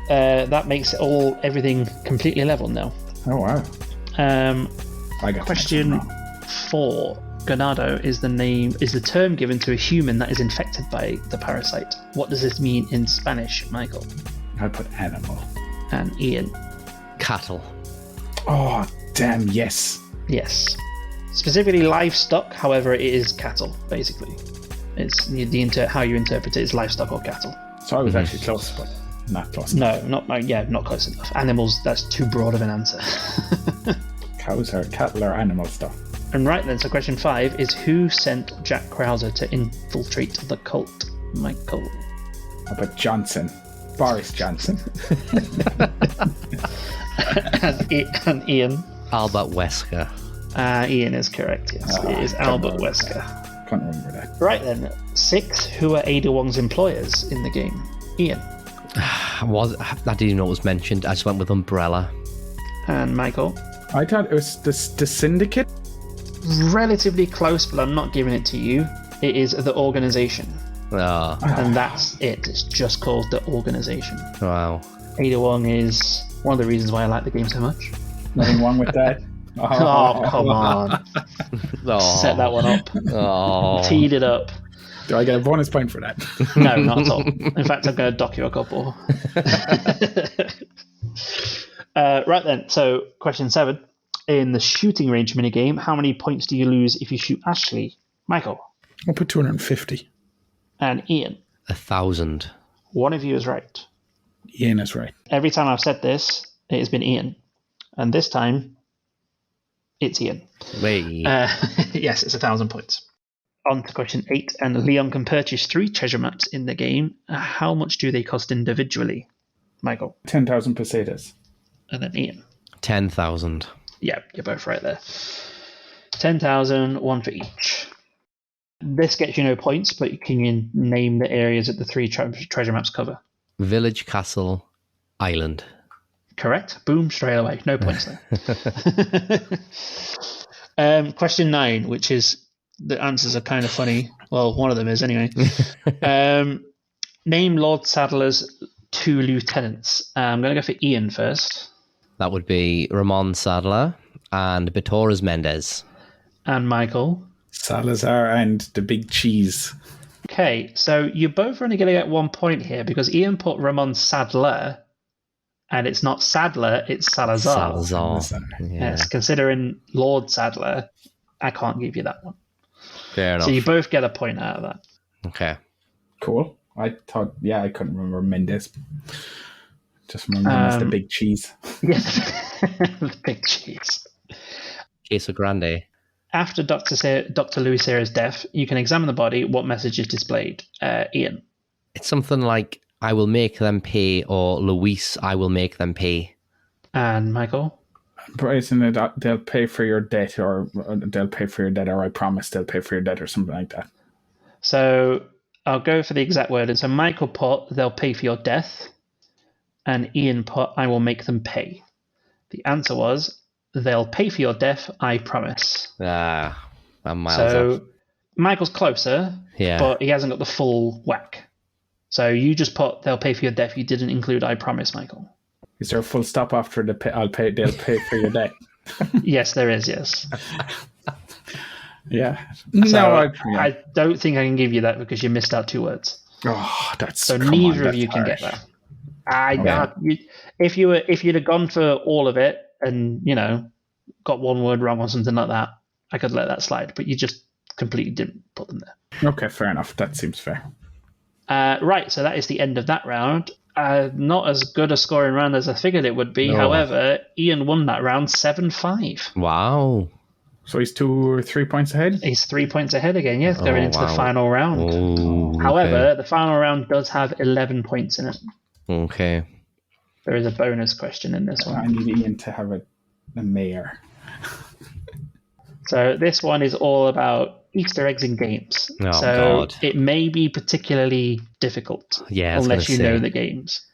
That makes everything completely level now. Oh, wow. I got question 4. Ganado is the term given to a human that is infected by the parasite. What does this mean in Spanish, Michael? I put animal. And Ian? Cattle. Oh, damn, yes. Yes. Specifically livestock, however, it is cattle, basically. It's how you interpret it is livestock or cattle. So I was actually close, but not close enough. No, not close enough. Animals, that's too broad of an answer. Cattle are animal stuff. And right then, so question 5 is who sent Jack Krauser to infiltrate the cult? Michael. I put Johnson. Boris Johnson. and Ian. Albert Wesker. Ian is correct, yes. It is Albert Wesker. Can't remember that. Right then, 6. Who are Ada Wong's employers in the game? Ian. I didn't even know it was mentioned. I just went with Umbrella. And Michael. I thought it was the Syndicate. Relatively close, but I'm not giving it to you. It is the Organization. Oh. And that's it. It's just called the Organization. Wow. Ada Wong is one of the reasons why I like the game so much. Nothing wrong with that. Oh, come on. Set that one up. Oh. Teed it up. Do I get a bonus point for that? No, not at all. In fact, I'm going to dock you a couple. Right then, so question 7. In the shooting range minigame, how many points do you lose if you shoot Ashley? Michael. I'll put 250. And Ian. 1,000. One of you is right. Ian is right. Every time I've said this, it has been Ian. And this time, it's Ian. Wait. Yes, it's 1,000 points. On to question 8. And Leon can purchase 3 treasure maps in the game. How much do they cost individually? Michael. 10,000 pesetas. And then Ian. 10,000. Yeah, you're both right there. 10,000, one for each. This gets you no points, but can you name the areas that the 3 treasure maps cover? Village, castle, island. Correct. Boom, straight away. No points there. Question 9, which is the answers are kind of funny. Well, one of them is anyway. Name Lord Sadler's 2 lieutenants. I'm going to go for Ian first. That would be Ramon Sadler and Betoras Mendez. And Michael. Salazar and the Big Cheese. Okay, so you're both only going to get 1 point here because Ian put Ramon Sadler, and it's not Sadler, it's Salazar. Salazar. Yeah. Yes, considering Lord Sadler, I can't give you that one. Fair enough. So you both get a point out of that. Okay. Cool. I thought, I couldn't remember Mendez. Just remember him as the Big Cheese. Yeah, the Big Cheese. Queso Grande. After Dr. Louis Serra's death, you can examine the body. What message is displayed? Ian. It's something like, I will make them pay, or Luis, I will make them pay. And Michael? Isn't it they'll pay for your debt, or they'll pay for your debt, or I promise they'll pay for your debt, or something like that. So I'll go for the exact word. And so Michael put, they'll pay for your death. And Ian put, I will make them pay. The answer was, they'll pay for your death, I promise. I'm miles off. Michael's closer, yeah, but he hasn't got the full whack. So you just put, they'll pay for your death. You didn't include, I promise, Michael. Is there a full stop after they'll pay for your debt? Yes, there is, yes. Yeah. So I don't think I can give you that because you missed out 2 words. Oh, that's so neither of you can get that. If you'd have gone for all of it and got 1 word wrong or something like that, I could let that slide. But you just completely didn't put them there. Okay, fair enough. That seems fair. Right, so that is the end of that round. Not as good a scoring round as I figured it would be. No. However, Ian won that round 7-5. Wow. So he's 2 or 3 points ahead? He's 3 points ahead again, yes, going into the final round. Oh, however, the final round does have 11 points in it. Okay. There is a bonus question in this one. I need Ian to have a mayor. So this one is all about Easter eggs in games. Oh, so God. it may be particularly difficult unless you know the games.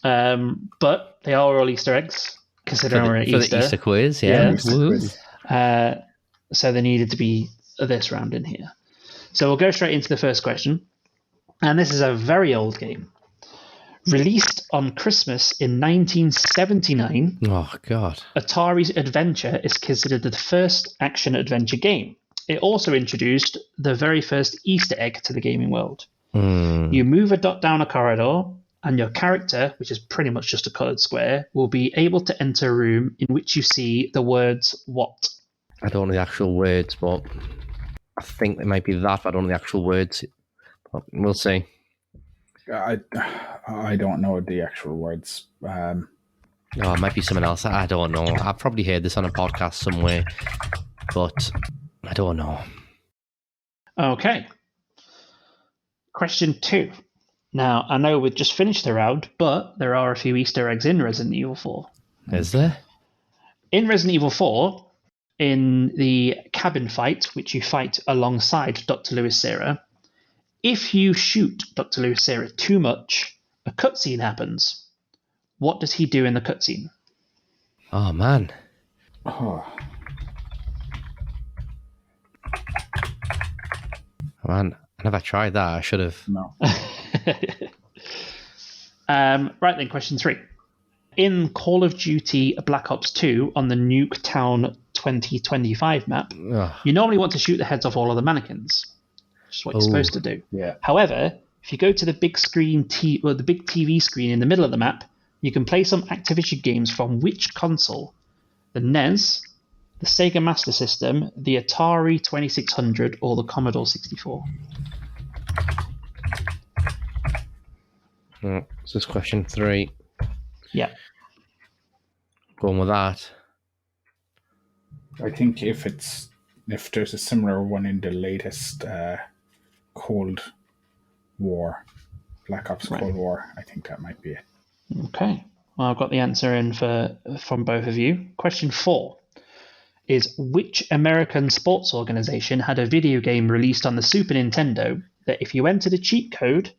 But they are all Easter eggs, considering we're at Easter. For the Easter quiz, yeah. So there needed to be this round in here. So we'll go straight into the first question. And this is a very old game. Released on Christmas in 1979, oh God, Atari's Adventure is considered the first action-adventure game. It also introduced the very first Easter egg to the gaming world. You move a dot down a corridor, and your character, which is pretty much just a coloured square, will be able to enter a room in which you see the words what? I don't know the actual words, but I think it might be that. I don't know the actual words. But we'll see. I don't know the actual words. Oh, it might be something else. I don't know. I've probably heard this on a podcast somewhere, but I don't know. Okay. Question 2. Now, I know we've just finished the round, but there are a few Easter eggs in Resident Evil 4. Is there? In Resident Evil 4, in the cabin fight, which you fight alongside Dr. Lewis Serra, if you shoot Dr. Lewis Serra too much, a cutscene happens. What does he do in the cutscene? Oh, man. Man, I never tried that. I should have. No. Right then, question 3. In Call of Duty Black Ops 2 on the Nuketown 2025 map, you normally want to shoot the heads off all of the mannequins. Which is what you're supposed to do. Yeah. However, if you go to the big screen, the big TV screen in the middle of the map, you can play some Activision games from which console? The NES, the Sega Master System, the Atari 2600, or the Commodore 64? This is question 3. Yeah. Going with that. I think if there's a similar one in the latest Cold War, Black Ops Cold War, I think that might be it. Okay. Well, I've got the answer in from both of you. Question 4 is, which American sports organization had a video game released on the Super Nintendo that if you enter the cheat code,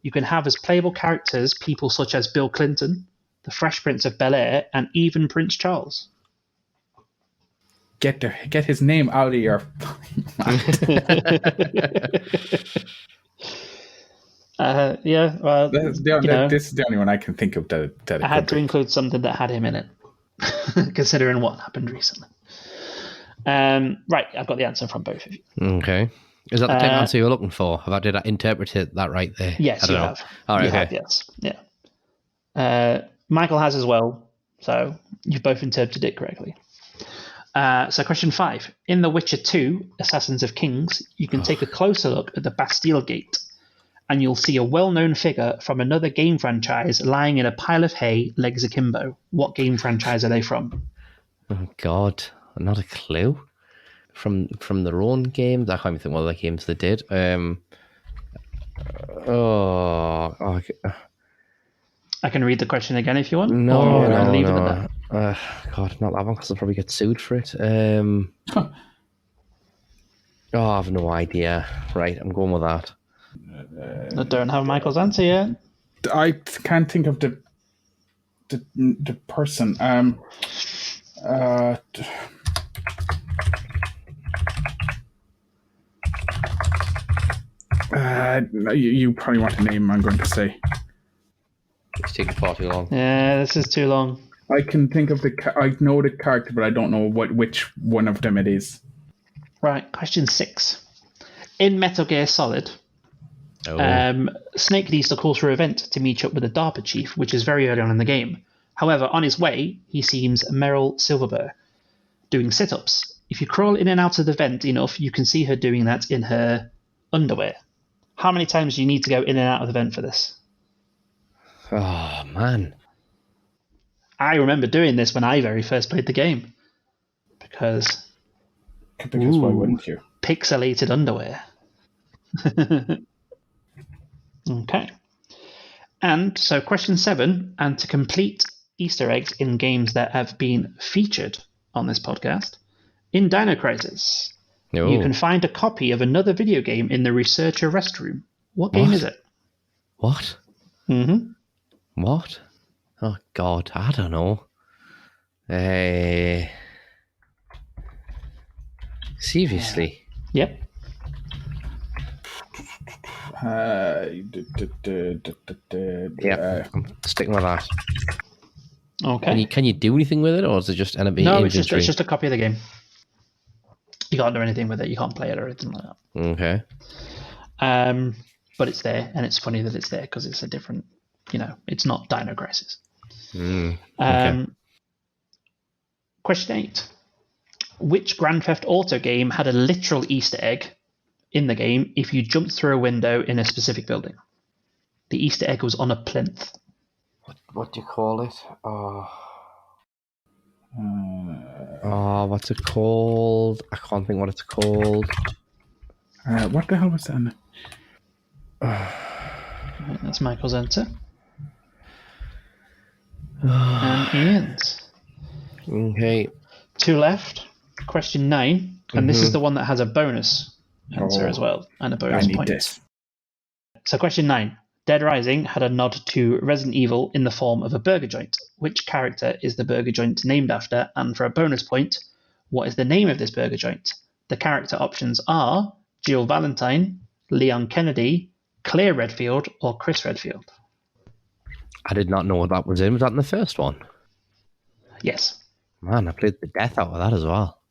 you can have as playable characters people such as Bill Clinton, the Fresh Prince of Bel-Air, and even Prince Charles? Get his name out of your... Yeah, well, this is the only one I can think of that I had to include something that had him in it, considering what happened recently. Right, I've got the answer from both of you. Okay. Is that the type of answer you're looking for? Did I interpret that right there? Yes, you have. All right, you have, yes. Yeah. Michael has as well, so you've both interpreted it correctly. So question 5. In The Witcher 2, Assassins of Kings, you can take a closer look at the Bastille Gate, and you'll see a well-known figure from another game franchise lying in a pile of hay, legs akimbo. What game franchise are they from? Oh, God. Not a clue. From their own games? I can't even think what other games they did. I can read the question again if you want. No. Leave it at that. God, not that one, because I'll probably get sued for it. I have no idea. Right, I'm going with that. I don't have Michael's answer yet. I can't think of the person. You probably want a name, I'm going to say. It's taking far too long. Yeah, this is too long. I can think of I know the character, but I don't know which one of them it is. Right, question 6. In Metal Gear Solid, Snake needs to call through an event to meet up with the DARPA chief, which is very early on in the game. However, on his way, he sees Meryl Silverberg doing sit-ups. If you crawl in and out of the vent enough, you can see her doing that in her underwear. How many times do you need to go in and out of the vent for this? Oh, man. I remember doing this when I very first played the game. Because why wouldn't you? Pixelated underwear. Okay. And so question 7, and to complete Easter eggs in games that have been featured on this podcast, in Dino Crisis, Oh. You can find a copy of another video game in the researcher restroom. What game is it? What? Mm-hmm. What? Oh, God. I don't know. Seriously? Yep. Yeah, I'm sticking with that. Okay. Can you do anything with it, or is it just enemy No, inventory? it's just a copy of the game. You can't do anything with it. You can't play it or anything like that. Okay. But it's there, and it's funny that it's there because it's a different, it's not Dino Crisis. Okay. Question 8. Which Grand Theft Auto game had a literal Easter egg in the game if you jumped through a window in a specific building? The Easter egg was on a plinth. What do you call it? What's it called? I can't think what it's called. What the hell was that? That's Michael's answer. And Ian's. Okay. 2 left. Question 9. And this is the one that has a bonus answer as well. And a bonus point. This. So question 9. Dead Rising had a nod to Resident Evil in the form of a burger joint. Which character is the burger joint named after? And for a bonus point, what is the name of this burger joint? The character options are Jill Valentine, Leon Kennedy, Claire Redfield, or Chris Redfield. I did not know what that was in. Was that in the first one? Yes. Man, I played the death out of that as well.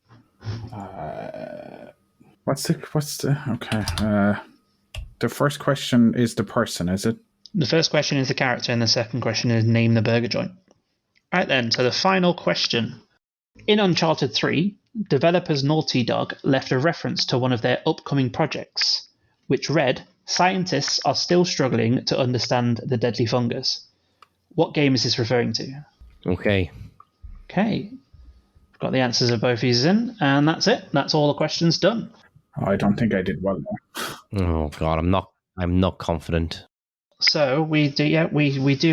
The first question is the person, is it? The first question is the character, and the second question is name the burger joint. Right then, so the final question. In Uncharted 3, developers Naughty Dog left a reference to one of their upcoming projects, which read, "Scientists are still struggling to understand the deadly fungus." What game is this referring to? Okay. Okay. I've got the answers of both these in, and that's it. That's all the questions done. I don't think I did well there. Oh God, I'm not confident. So we do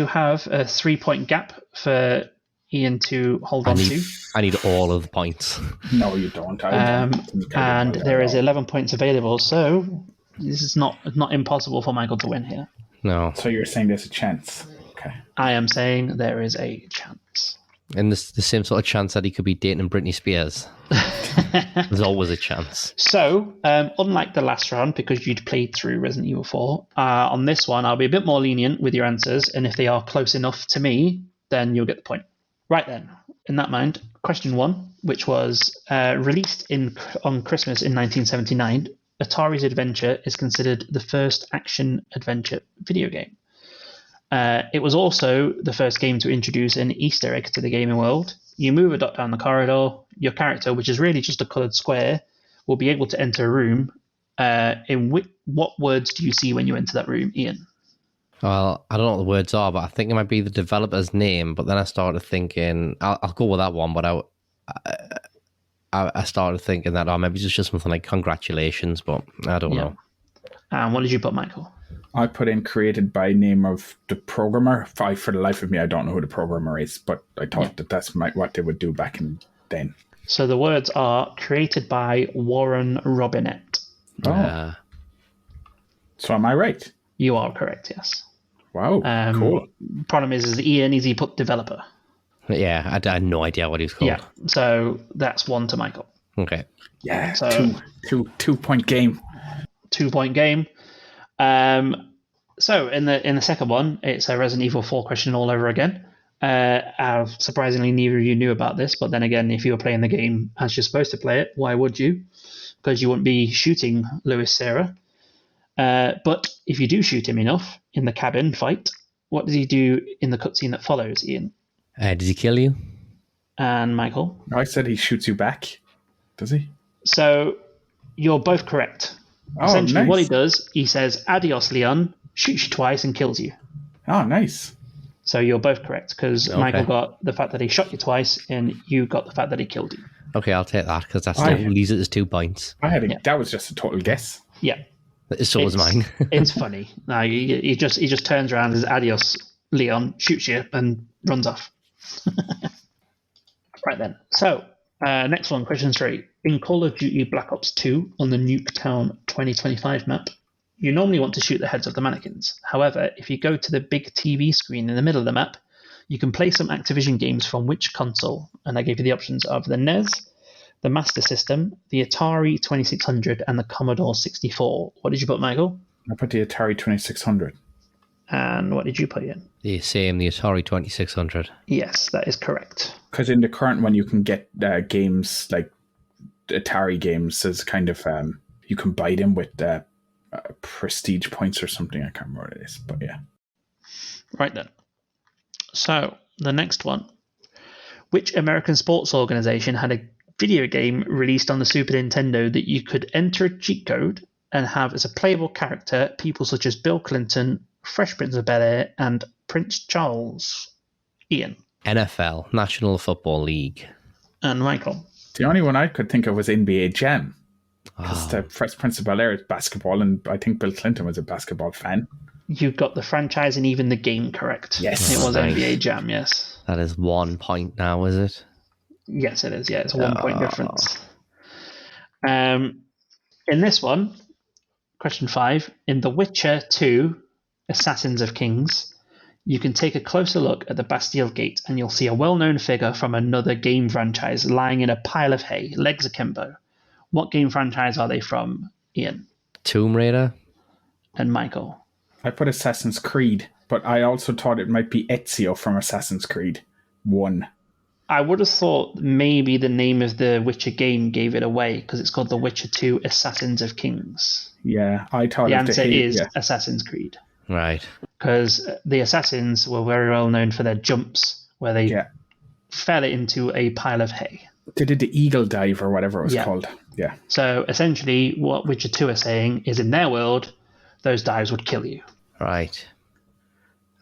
have a 3-point gap for Ian to hold on to. I need all of the points. No, you don't. And there is 11 points available, so this is not impossible for Michael to win here. No. So you're saying there's a chance? Okay. I am saying there is a chance. And the same sort of chance that he could be dating Britney Spears. There's always a chance. So, unlike the last round, because you'd played through Resident Evil 4, on this one, I'll be a bit more lenient with your answers, and if they are close enough to me, then you'll get the point. Right then, in that mind, question 1, which was released on Christmas in 1979, Atari's Adventure is considered the first action-adventure video game. It was also the first game to introduce an Easter egg to the gaming world. You move a dot down the corridor, your character, which is really just a coloured square, will be able to enter a room. What words do you see when you enter that room, Ian? Well, I don't know what the words are, but I think it might be the developer's name. But then I started thinking, I'll go with that one, but I started thinking that, maybe it's just something like congratulations, but I don't know. And what did you put, Michael? I put in created by name of the programmer. For the life of me, I don't know who the programmer is, but I thought that's what they would do back in then. So the words are created by Warren Robinette. Oh. So am I right? You are correct, yes. Wow, cool. Problem is Ian, he put developer. Yeah, I had no idea what he was called. Yeah, so that's 1 to Michael. Okay. Yeah, so, 2-point game. 2-point game. So in the second one, it's a Resident Evil 4 question all over again. Surprisingly, neither of you knew about this, but then again, if you were playing the game as you're supposed to play it, why would you? Because you wouldn't be shooting Louis Serra. But if you do shoot him enough in the cabin fight, what does he do in the cutscene that follows, Ian? Does he kill you? And Michael? I said he shoots you back. Does he? So you're both correct. Essentially, nice. What he does, he says, "Adios, Leon," shoots you twice and kills you. Oh, nice. So you're both correct, because Michael got the fact that he shot you twice, and you got the fact that he killed you. Okay, I'll take that, because that still leaves it as 2 points. That was just a total guess. Yeah. So was mine. It's funny. No, he just turns around and says, "Adios, Leon," shoots you, and runs off. Right then. So, next one, question 3. In Call of Duty Black Ops 2 on the Nuketown 2025 map, you normally want to shoot the heads of the mannequins. However, if you go to the big TV screen in the middle of the map, you can play some Activision games from which console? And I gave you the options of the NES, the Master System, the Atari 2600, and the Commodore 64. What did you put, Michael? I put the Atari 2600. And what did you put in? The same, the Atari 2600. Yes, that is correct. Because in the current one, you can get games like Atari games as kind of, you can buy them with prestige points or something. I can't remember what it is, but yeah. Right then. So, the next one. Which American sports organization had a video game released on the Super Nintendo that you could enter a cheat code and have as a playable character people such as Bill Clinton, Fresh Prince of Bel-Air, and Prince Charles? Ian. NFL, National Football League. And Michael. The only one I could think of was NBA Jam. Because the Fresh Prince of Bel-Air is basketball, and I think Bill Clinton was a basketball fan. You got the franchise and even the game correct. Yes. It was Nice. NBA Jam, yes. That is 1 point now, is it? Yes, it is. Yeah, it's a 1 point difference. In this one, question 5, in The Witcher 2, Assassins of Kings, you can take a closer look at the Bastille Gate and you'll see a well-known figure from another game franchise lying in a pile of hay, legs akimbo. What game franchise are they from, Ian? Tomb Raider. And Michael? I put Assassin's Creed, but I also thought it might be Ezio from Assassin's Creed 1. I would have thought maybe the name of the Witcher game gave it away because it's called The Witcher 2 Assassins of Kings. Yeah, I thought The of answer the is Assassin's Creed. Right. Because the assassins were very well known for their jumps, where they fell into a pile of hay. They did the Eagle Dive or whatever it was called. Yeah. So essentially, what Witcher 2 are saying is in their world, those dives would kill you. Right.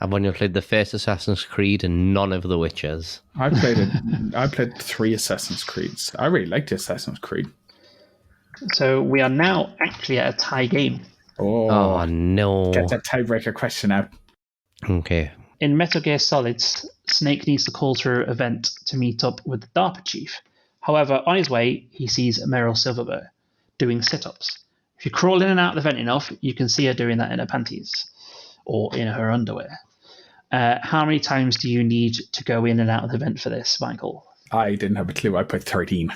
I've only played the first Assassin's Creed and none of the Witchers. I played 3 Assassin's Creeds. I really liked Assassin's Creed. So we are now actually at a tie game. Oh no. Get that tiebreaker question out. Okay. In Metal Gear Solid, Snake needs to call through an event to meet up with the DARPA chief. However, on his way, he sees Meryl Silverberg doing sit-ups. If you crawl in and out of the vent enough, you can see her doing that in her panties or in her underwear. How many times do you need to go in and out of the vent for this, Michael? I didn't have a clue. I put 13.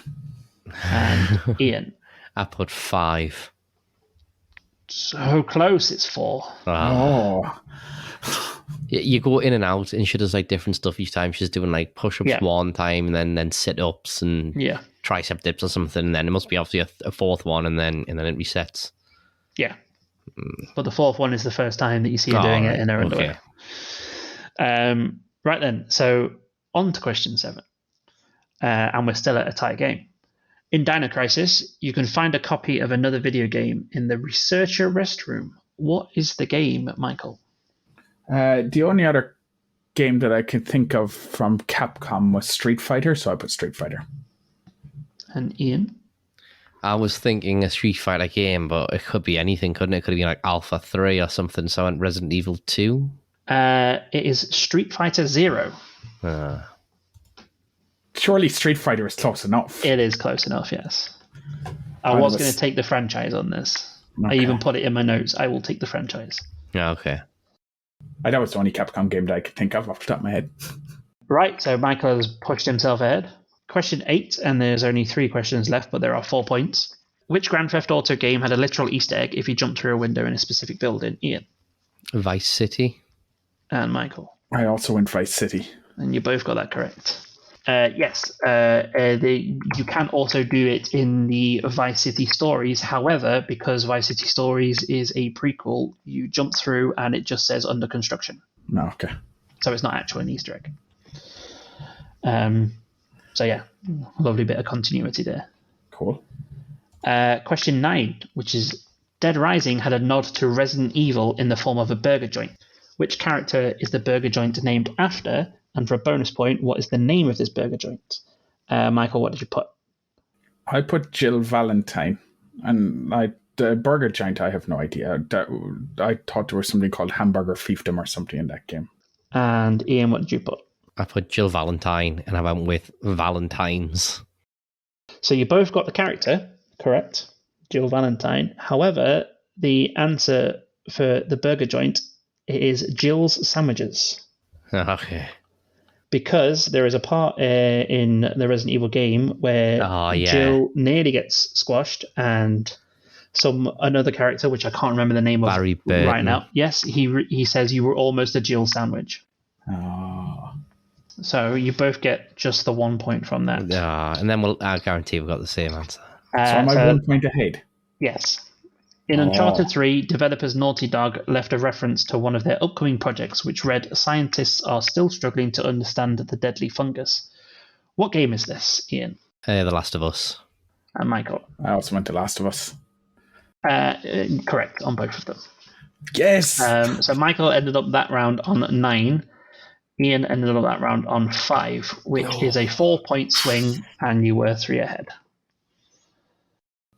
And Ian? I put 5. So close, it's 4. Oh. You go in and out, and she does like different stuff each time. She's doing like push-ups one time, and then sit-ups and tricep dips or something. And then it must be obviously a fourth one, and then it resets. Yeah, but the fourth one is the first time that you see her doing it in her underwear. Right then, so on to question 7, and we're still at a tie game. In Dino Crisis, you can find a copy of another video game in the researcher restroom. What is the game, Michael? The only other game that I could think of from Capcom was Street Fighter, so I put Street Fighter. And Ian? I was thinking a Street Fighter game, but it could be anything, couldn't it? It could have been like Alpha 3 or something, so I went Resident Evil 2. It is Street Fighter 0. Surely Street Fighter is close enough. It is close enough, yes. I was going to take the franchise on this. Okay. I even put it in my notes. I will take the franchise. Yeah, okay. That was the only Capcom game that I could think of off the top of my head. Right, so Michael has pushed himself ahead. Question 8, and there's only 3 questions left, but there are 4 points. Which Grand Theft Auto game had a literal Easter egg if you jumped through a window in a specific building? Ian? Vice City. And Michael? I also went Vice City. And you both got that correct. Yes, you can also do it in the Vice City Stories. However, because Vice City Stories is a prequel, you jump through and it just says under construction. No, okay. So it's not actually an Easter egg. So yeah, lovely bit of continuity there. Cool. Question 9, which is Dead Rising had a nod to Resident Evil in the form of a burger joint. Which character is the burger joint named after? And for a bonus point, what is the name of this burger joint? Michael, what did you put? I put Jill Valentine. And the burger joint, I have no idea. I thought there was something called Hamburger Fiefdom or something in that game. And Ian, what did you put? I put Jill Valentine, and I went with Valentine's. So you both got the character correct, Jill Valentine. However, the answer for the burger joint is Jill's Sandwiches. Okay. Because there is a part in the Resident Evil game where Jill nearly gets squashed, and another character, which I can't remember the name of right now. Yes, he says you were almost a Jill sandwich. Oh. So you both get just the 1 point from that. And then I guarantee we've got the same answer. So am I 1 point ahead? Yes. In Uncharted 3, developers Naughty Dog left a reference to one of their upcoming projects, which read, "Scientists are still struggling to understand the deadly fungus." What game is this, Ian? The Last of Us. And Michael? I also went to Last of Us. Correct on both of them. Yes! So Michael ended up that round on 9. Ian ended up that round on 5, which is a 4-point swing, and you were 3 ahead.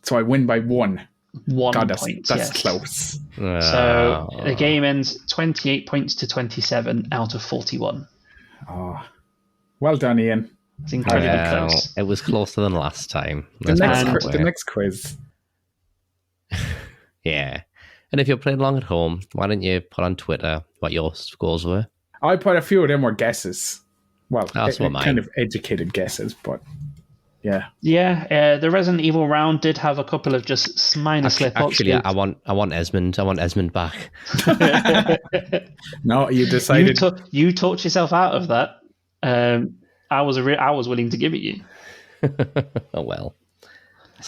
So I win by 1. 1 God, point. That's close. So the game ends 28 points to 27 out of 41. Oh. Well done, Ian. It's incredibly close. It was closer than last time. The next quiz. Yeah. And if you're playing along at home, why don't you put on Twitter what your scores were? I put a few of them were guesses. Well, kind of educated guesses, but yeah. Yeah, the Resident Evil round did have a couple of just minor slip-ups. Actually, I want Esmond. I want Esmond back. No, you decided. You talked yourself out of that. I was willing to give it you. Oh well.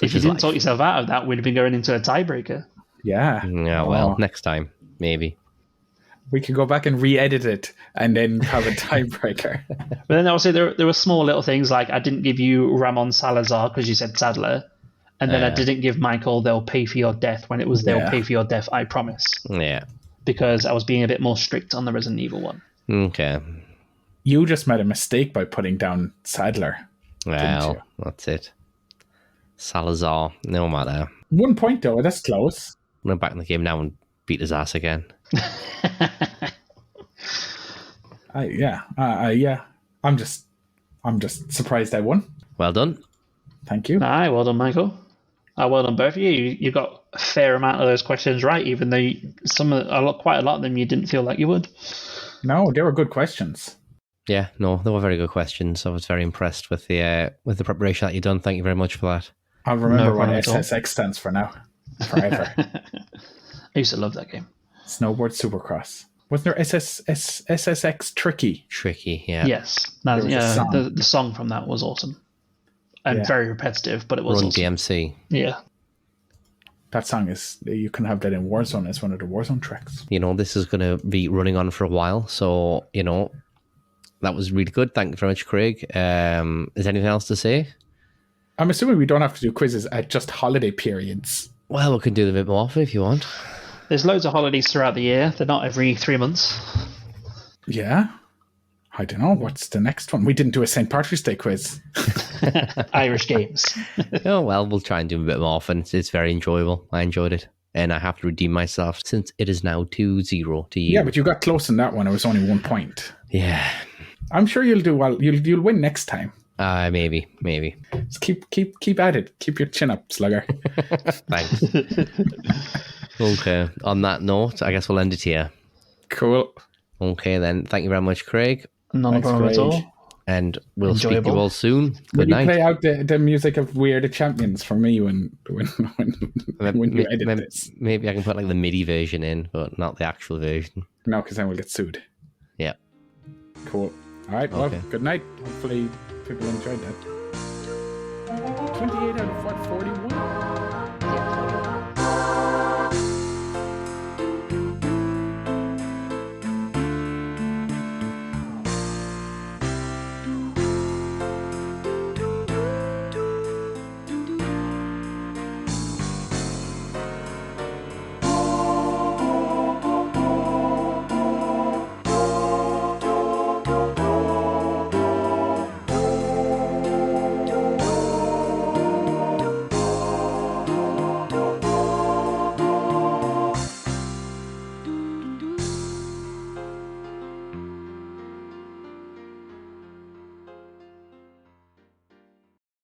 If you didn't talk yourself out of that, we'd have been going into a tiebreaker. Yeah. Yeah. Well, next time maybe. We could go back and re-edit it and then have a tiebreaker. But then obviously there were small little things like I didn't give you Ramon Salazar because you said Sadler. And then I didn't give Michael They'll Pay for Your Death when it was They'll Pay for Your Death, I Promise. Yeah. Because I was being a bit more strict on the Resident Evil one. Okay. You just made a mistake by putting down Sadler. Well, that's it. Salazar, no matter. 1 point though, that's close. I'm back in the game now and beat his ass again. I'm just surprised I won. Well done. Thank you. Aye, well done, Michael. Well done, both of you. You got a fair amount of those questions right, even though quite a lot of them you didn't feel like you would. No, they were good questions. Yeah, no, they were very good questions. I was very impressed with the preparation that you've done. Thank you very much for that. I'll remember what SSX stands for now. Forever. I used to love that game. Snowboard Supercross. Wasn't there SSX Tricky? Tricky, yeah. Yes. The song from that was awesome. And very repetitive, but it was Run awesome. DMC. Yeah. That song you can have that in Warzone as one of the Warzone tracks. This is going to be running on for a while, so, that was really good. Thank you very much, Craig. Is there anything else to say? I'm assuming we don't have to do quizzes at just holiday periods. Well, we can do them a bit more often if you want. There's loads of holidays throughout the year. They're not every 3 months. Yeah. I don't know. What's the next one? We didn't do a St. Patrick's Day quiz. Irish games. Oh, well, we'll try and do them a bit more often. It's very enjoyable. I enjoyed it. And I have to redeem myself since it is now 2-0 to you. Yeah, but you got close in that one. It was only 1 point. Yeah. I'm sure you'll do well. You'll win next time. Maybe. Just keep at it. Keep your chin up, Slugger. Thanks. Okay. On that note, I guess we'll end it here. Cool. Okay, then. Thank you very much, Craig. Not a problem at all. And we'll speak to you all soon. Good Will night. You play out the music of We're the Champions for me when you edit this? Maybe I can put like the MIDI version in, but not the actual version. No, because then we'll get sued. Yeah. Cool. All right. Okay. Well, good night. Hopefully people enjoyed that. 28 out of 40.